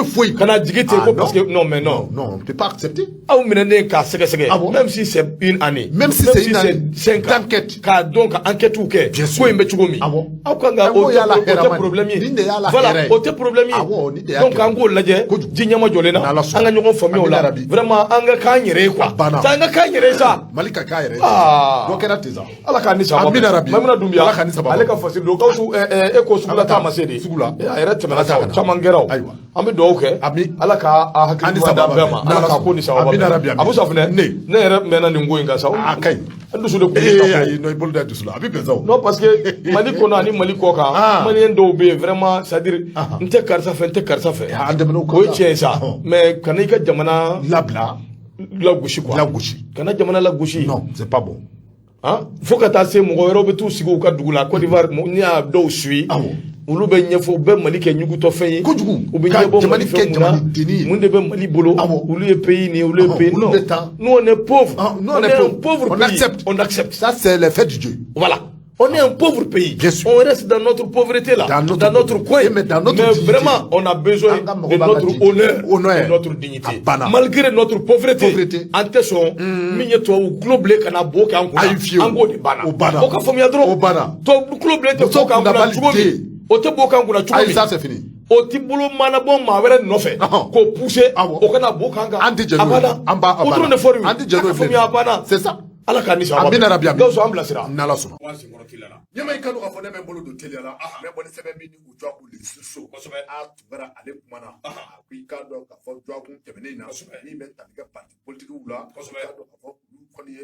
foyi kana jigi ten ko parce que non mais non on peut pas accepter aw minɛnen k'a sɛgɛsɛgɛ même si c'est une année même si c'est une année 5 ans k'a dɔn ka enquête kɛ ko in bɛ cogo min aw kan ka o tɛ problème ye voilà o tɛ problème ye donc an k'o lajɛ ji ɲɛma jɔlen na an ka ɲɔgɔn faamuya o la vraiment an ka k'an yɛrɛ ye quoi an ka k'an yɛrɛ ye sa Mali ka k'a yɛrɛ ye dɔ kɛra ten sa ala k'a ni sababa Maimuna Dunbiya ale ka fasiri don Gawusu ko sugula taa ma se de a yɛrɛ tɛmɛna caman kɛra o an bɛ dugawu kɛ ala ka hakili da bɛɛ ma ala ka ko ni sababa Abu Safina ne yɛrɛ mɛnna nin ko in kan sa a kaɲi an dusu de kun ye ayi non i bolo da dusu la a bɛ bɛn sa o non parce que Mali kɔnɔ ani Mali kɔ kan maliyɛn dɔw bɛ yen vraiment c'est à dire n tɛ karisa fɛ n tɛ karisa fɛ o ye tiɲɛ ye sa mais kana i ka jamana labila lagosi quoi kana jamana lagosi non c'est pas bon fo ka taa se mɔgɔ wɛrɛw bɛ t'u sigi u ka dugu la Côte d'Ivoire n'i y'a dɔw suit olu bɛ ɲɛfɔ u bɛ Mali kɛ ɲugutɔfɛn ye kojugu u bɛ ɲɛbɔ Mali fɛn mun na mun de bɛ Mali bolo olu ye pays ni olu ye pays non nous on est pauvre on est un pauvre pays on accepte ça c'est le fait du Dieu voilà on est un pauvre pays. On reste dans notre pauvreté là, dans notre coin. Mais vraiment, on a besoin de notre honneur, de notre dignité. Malgré notre pauvreté, en tesson, migneto ou globlé kana boka ango de bana. Boka fomiadro. To globlé te boka ango chugomi. O te boka ango chugomi. Ça c'est fini. O ti bolo mana bon ma wera nofe. Ko pousser o kana boka anga. Abana. Amba. Outro ne formi. Fomia abana. C'est ça. ala ka ni sababa amina rabbi donc so ambla sira nala sunu nyama ikanu ka fone me bolo do teliala me boni sebe mi ni ujwa ku le suso ko so be a tubara ale kumana ku ikado ka fo jwa ku temene na ni me tabiga parti politique wula ko so be ka fo ko ni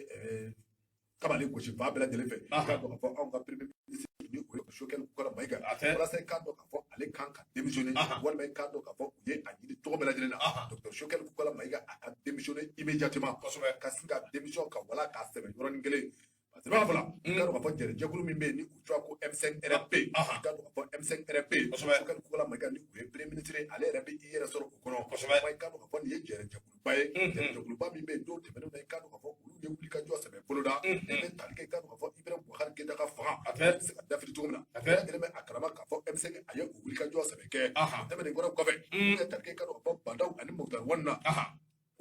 kabale ko shifa bela delefe ka do ka fo on ka premier ministre ni ko shokel ko la maiga wala se ka do ka fo ale kan ka démissionner wala me ka do ka fo ye anyi to bela dele na docteur shokel ko la maiga a démissionner immédiatement ko so be ka singa démission ka wala ka sebe yoron ngele c'est pas voilà quand on va faire jekulu mi be ni utwa ko M5 RP quand on va faire M5 RP quand ko la maiga ni ko premier ministre ale RP hier soro ko no ko so be quand on va faire ye jekulu baye jekulu ba mi be do te mena quand on va faire ulu ye wuli ka jo sebe boloda e talike quand on va faire Ibrahim Boukhari ke daga fa affaire c'est dafi to mena affaire ele me akrama ka fa M5 aye wuli ka jo sebe ke te mena ngora ko fe talike quand on va faire badaw ani mutar wanna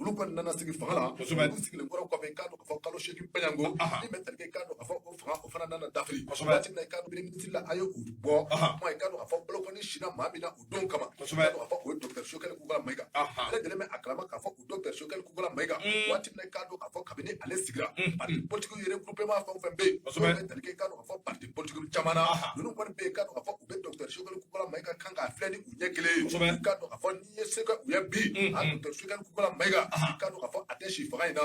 olu kɔni nana sigi fanga la olu sigilen kɔrɔ kɔfɛ k'a dɔn k'a fɔ kalo 8 bɛɲango min bɛ terikɛ k'a dɔn k'a fɔ o fanga o fana nana dafiri waati min na i k'a dɔn ministre la a ye u bɔ kuma i k'a dɔn k'a fɔ bolokɔni sina maa min na o don kama k'a dɔn k'a fɔ o ye docteur Sokɛli Kukula Mayiga ale lajɛlen bɛ a kalama k'a fɔ o docteur Sokɛli Kukula Mayiga waati min na i k'a dɔn k'a fɔ kabini ale sigira parti politique yɛrɛ groupement fɛn o fɛn bɛ yen bɛ terikɛ k'a dɔn k'a fɔ parti politique caman na ninnu kɔni bɛ yen k'a dɔn k'a fɔ u bɛ docteur Sokɛli Kukula Mayiga kan k'a filɛ ni u ɲɛ kelen ye k'a dɔn k'a fɔ n'i ye se ka u ye bi a docteur Sokɛli Kukula Mayiga k'a dɔn k'a fɔ a tɛ si fanga in na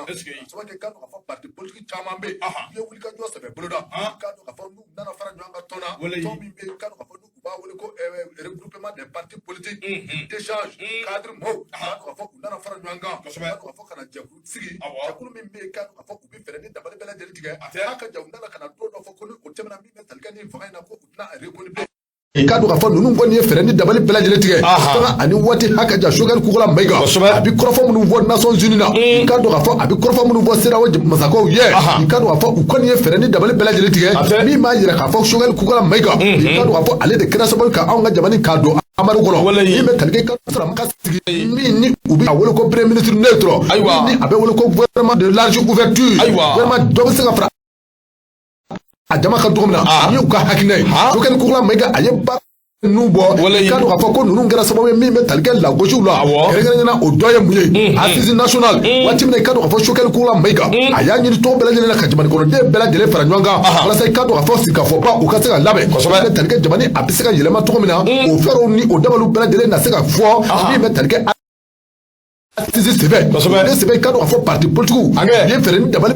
sabu kɛ k'a dɔn k'a fɔ parti politique caman bɛ yen i ye wulikajɔ sɛbɛ boloda k'a dɔn k'a fɔ n'u nana fara ɲɔgɔn kan tɔn na tɔn min bɛ yen k'a dɔn k'a fɔ n'u b'a wele ko regroupement des partis politiques d'échange cadre mɔgɔw k'a dɔn k'a fɔ u nana fara ɲɔgɔn kan k'a dɔn k'a fɔ ka na jɛkulu sigi jɛkulu min bɛ yen k'a dɔn k'a fɔ u bɛ fɛɛrɛ ni dabali bɛɛ lajɛlen tigɛ a ka ja u nana ka na don dɔ fɔ ko ni o tɛmɛna min bɛ tali kɛ ni fanga in na ko u tɛna reconnue i k'a dɔn k'a fɔ ninnu kɔni ye fɛɛrɛ ni dabali bɛɛ lajɛlen tigɛ fanga ani waati haka ja Sokɛli Kukula Mayiga a bɛ kɔrɔfɔ minnu fɔ Nations Unies na i k'a dɔn k'a fɔ a bɛ kɔrɔfɔ minnu fɔ CEDEAO masakɛw ye i k'a dɔn k'a fɔ u kɔni ye fɛɛrɛ ni dabali bɛɛ lajɛlen tigɛ min b'a jira k'a fɔ Sokɛli Kukula Mayiga i k'a dɔn k'a fɔ ale de kɛra sababu ka anw ka jamana k'a dɔn Amadu kɔnɔ min bɛ talikɛ ka sɔrɔ ka sigi min ni u bɛ a wele ko premier ministre neutre min ni a bɛ wele ko gouvernement de large ouverture gouvernement dɔ bɛ se ka fara a jama ka cogo min na ani u ka hakilina ye Sokɛli Kukula Mayiga a ye ba n'u bɔ k'a dɔn k'a fɔ ko ninnu kɛra sababu ye min bɛ talikɛ lagosiw la kɛrɛnkɛrɛnnenya o dɔ ye mun ye assise nationale waati min na i k'a dɔn k'a fɔ Sokɛli Kukula Mayiga a y'a ɲini tɔn bɛɛ lajɛlen na ka jamana kɔnɔden bɛɛ lajɛlen fara ɲɔgɔn kan walasa i k'a dɔn k'a fɔ sigikafɔba u ka se ka labɛn kosɛbɛ talikɛ jamana a bɛ se ka yɛlɛma cogo min na o fɛɛrɛw ni o dabaliw bɛɛ lajɛlen na se ka fɔ min bɛ talikɛ assise sɛbɛn ne sɛbɛn i k'a dɔn k'a fɔ parti politique ye fɛɛrɛ ni dabali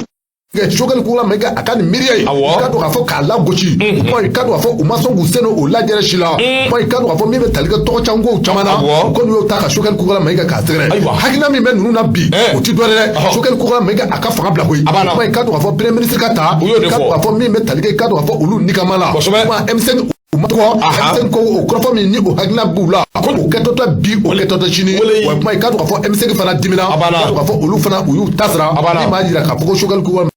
Sokɛli Kukula Mayiga a ka nin miiriya ye i k'a dɔn k'a fɔ k'a lagosi kuma i k'a dɔn k'a fɔ u ma sɔn k'u sen o lajɛrɛ si la kuma i k'a dɔn k'a fɔ min bɛ talikɛ tɔgɔ cankow caman na ko n'u y'o ta ka Sokɛli Kukula Mayiga k'a sɛgɛrɛ hakilina min bɛ ninnu na bi o ti dɔ dɛ Sokɛli Kukula Mayiga a ka fanga bila koyi kuma i k'a dɔn k'a fɔ premier ministre ka ta i k'a dɔn k'a fɔ min bɛ talikɛ i k'a dɔn k'a fɔ olu nikama la kuma M5 u ma tɔgɔ M5 ko o kɔrɔfɔ min ni o hakilina b'u la o kɛtɔ tɛ bi o kɛtɔ tɛ sini wa kuma i k'a dɔn k'a fɔ M5 fana dimina i k'a dɔn k'a fɔ olu fana u y'u ta sira min b'a jira k'a fɔ ko Sokɛli Kukula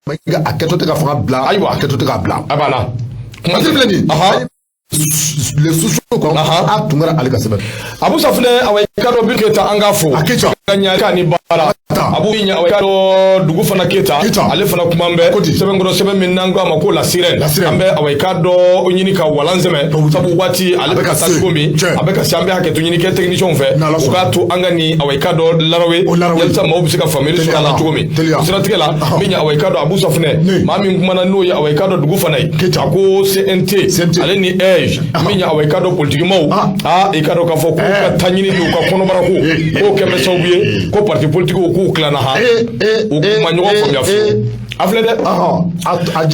Mayiga a kɛtɔ tɛ ka fanga bila a kɛtɔ tɛ k'a bila parce que filɛ nin les sous kɔnɔ a tun kɛra ale ka sɛbɛn Abu Safinɛ awɔ i ka dɔn Bill Keita an k'a fo a Keita ka ɲa ni baara Abu ɲa awɔ i ka dɔn Dugu fana Keita ale fana kuma bɛ sɛbɛnkɔrɔ sɛbɛn min n'an ko a ma ko la sirène an bɛ awɔ i ka dɔn ɲini ka walan sɛmɛ sabu waati ale bɛ ka taa cogo min a bɛ ka se an bɛ hakɛto ɲini kɛ technicien fɛ u k'a to an ka nin awɔ i ka dɔn Larawe yalisa maaw bɛ se ka faamuyali sɔrɔ a la cogo min o siratigɛ la min ɲa awɔ i ka dɔn Abu Safinɛ maa min kumana n'o ye awɔ i ka dɔn Dugu fana ye a ko CNT ale ni min ɲa awɔ i ka dɔn politique maaw i ka dɔn k'a fɔ k'u ka taa ɲini ni u ka kɔnɔbara ko k'o kɛ bɛ sababu ye ko parti politique k'u tilana ha u ma ɲɔgɔn faamuya fo a filɛ dɛ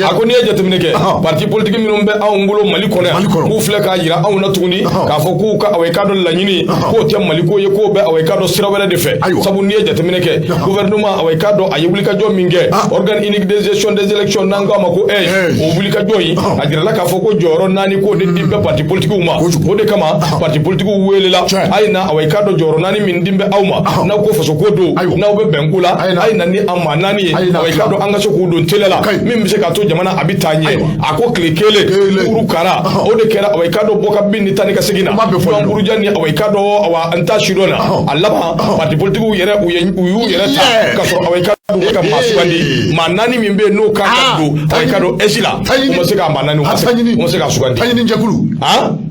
a ko n'i ye jateminɛ kɛ parti politique minnu bɛ anw bolo Mali kɔnɔ yan k'u filɛ k'a jira anw na tuguni k'a fɔ k'u ka awɔ i ka dɔn laɲini k'o tɛ Mali ko ye k'o bɛ awɔ i ka dɔn sira wɛrɛ de fɛ sabu n'i ye jateminɛ kɛ gouvernement awɔ i ka dɔn a ye wulikajɔ min kɛ organe unique de gestion des élections n'an k'a ma ko o wulikajɔ in a jirala k'a fɔ ko jɔyɔrɔ 4 k'o de di bɛ parti politique ma o de kama parti politique welela a ye na awɔ i ka dɔn jɔyɔrɔ 4 min di bɛ aw ma n'aw ko faso ko don n'aw bɛ bɛn ko la a ye na ni an ma 4 ye awɔ i ka dɔn an ka se k'u don télé la min bɛ se k'a to jamana a bɛ taa ɲɛ a ko tile kelen kuru kara o de kɛra awɔ i ka dɔn bɔka bin ni taa ni ka segin na Buruja ni awɔ i ka dɔn awɔ an ta sidɔn na a laban parti politique yɛrɛ u y'u yɛrɛ ta ka sɔrɔ awɔ i ka dɔn ka maa sugandi maa 4 min bɛ yen n'o kan ka don awɔ i ka dɔn ɛsi la u ma se k'a maa 4 u ma se k'a sugandi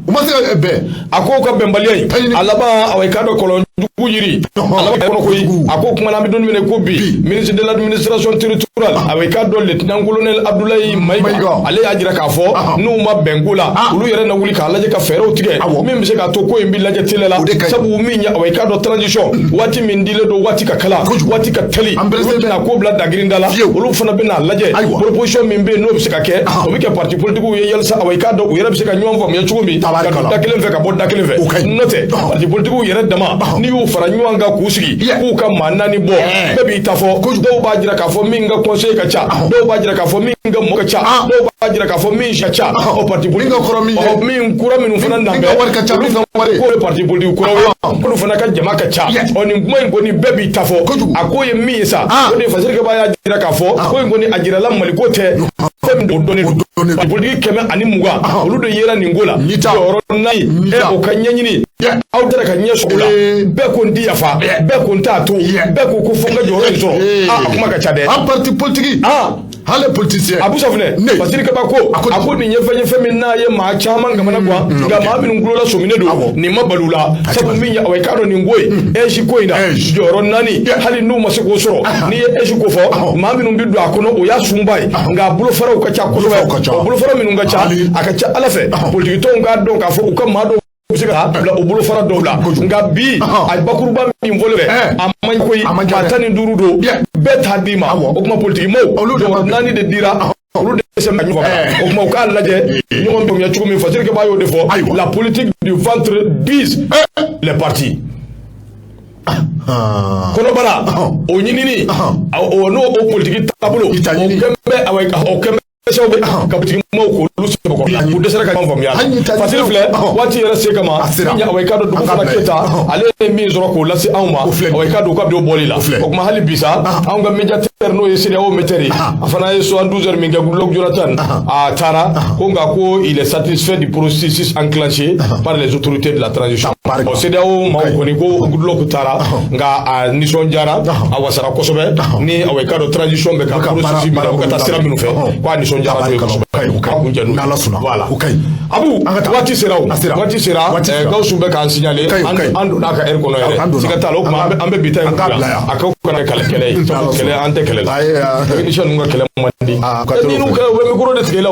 u ma se ka bɛn a ko ka bɛnbaliya in a laban awɔ i ka dɔn kɔlɔnjugu yiri a laban kɔnɔ koyi a ko kuma na an bɛ don minɛ ko bi ministre de l'administration territoriale awɔ i ka dɔn lieutenant colonel Abdoulaye Mayiga ale y'a jira k'a fɔ n'u ma bɛn ko la olu yɛrɛ na wuli k'a lajɛ ka fɛɛrɛw tigɛ min bɛ se k'a to ko in bɛ lajɛ télé la sabu min ye awɔ i ka dɔn transition waati min dilen don waati ka kala waati ka teli olu bɛna ko bila dagirinda la olu fana bɛna lajɛ proposition min bɛ yen n'o bɛ se ka kɛ o bɛ kɛ parti politique ye yalisa awɔ i ka dɔn u yɛrɛ bɛ se ka ɲɔgɔn faamuya cogo min ka don da kelen fɛ ka bɔ da kelen fɛ n'o tɛ parti politique yɛrɛ dama n'i y'u fara ɲɔgɔn kan k'u sigi k'u ka maa 4 bɔ bɛɛ b'i ta fɔ dɔw b'a jira k'a fɔ min ka conseil ka ca dɔw b'a jira k'a fɔ min ka mɔgɔ ka ca dɔw b'a jira k'a fɔ min ka ca o parti politique min kura minnu fana nan bɛ k'o ye parti politique kuraw ye olu fana ka jama ka ca ɔ nin kuma in kɔni bɛɛ b'i ta fɔ a ko ye min ye sa o de Fasirikɛba y'a jira k'a fɔ ko in kɔni a jirala Mali ko tɛ fɛn min dɔnnen don politique 120 olu de yera nin ko la jɔyɔrɔ 4 o ka ɲɛɲini aw tara ka ɲɛ sɔrɔ la bɛɛ ko n di yafa bɛɛ ko n t'a to bɛɛ ko fo n ka jɔyɔrɔ in sɔrɔ a kuma ka ca dɛ an parti politique hali politicien Abu Safinɛ Basiri Kaba ko a ko nin ye fɛn min n'a ye maa caman gamana quoi nka maa minnu gulola sominen don nin ma balu la sabu min awɛ k'a dɔn nin ko in eji ko in na jɔyɔrɔ 4 hali n'u ma se k'o sɔrɔ n'i ye eji ko fɔ maa minnu bi don a kɔnɔ o y'a sunba ye nka bolofaraw ka ca kosɛbɛ o bolofara minnu ka ca a ka ca Ala fɛ politique tɔnw k'a dɔn k'a fɔ u ka maa dɔw bɛ se ka bila o bolofara dɔw la nka bi a bakuruba min fɔlen bɛ a man koyi maa 15 don bɛɛ t'a di ma o kuma politique maaw jɔyɔrɔ 4 de dira olu de se ma ɲɔgɔn kan o kuma u k'a lajɛ ɲɔgɔn faamuya cogo min Basiri Kaba y'o de fɔ la politique du ventre bise les partis kɔnɔbara o ɲinini o n'o politique taabolo o kɛlen bɛ saw bɛ ka politique maaw k'olu sɛbɛkɔrɔ u dɛsɛra ka ɲɔgɔn faamuya Basiri filɛ waati yɛrɛ se kama ni awɛ k'a dɔn Dugu Fana Keyita ale ye min sɔrɔ k'o lase anw ma awɛ k'a dɔn u ka don bɔli la o kuma hali bi sa anw ka médiateur n'o ye CEDEAO médiateur ye a fana ye 72 heures min kɛ Goodluck Jonathan a taara ko nka ko il est satisfait du processus enclenché par les autorités de la transition CEDEAO maaw kɔni ko Goodluck taara nka a nisɔndiyara a wasara kosɛbɛ ni awɛ k'a dɔn transition bɛ ka processus min na o ka taa sira minnu fɛ k'a nisɔndiyara n'o ye kosɛbɛ n'Ala sɔnna voilà Abu waati sera o waati sera Gawusu bɛ k'an signaler an donna ka heure kɔnɔ yɛrɛ siga t'a la o kuma an bɛ bi ta in bila a ka kana kɛlɛ ye kɛlɛ an tɛ kɛlɛ la technicien ninnu ka kɛlɛ man di ni n'u kɛlɛ u bɛ micro de tigɛ la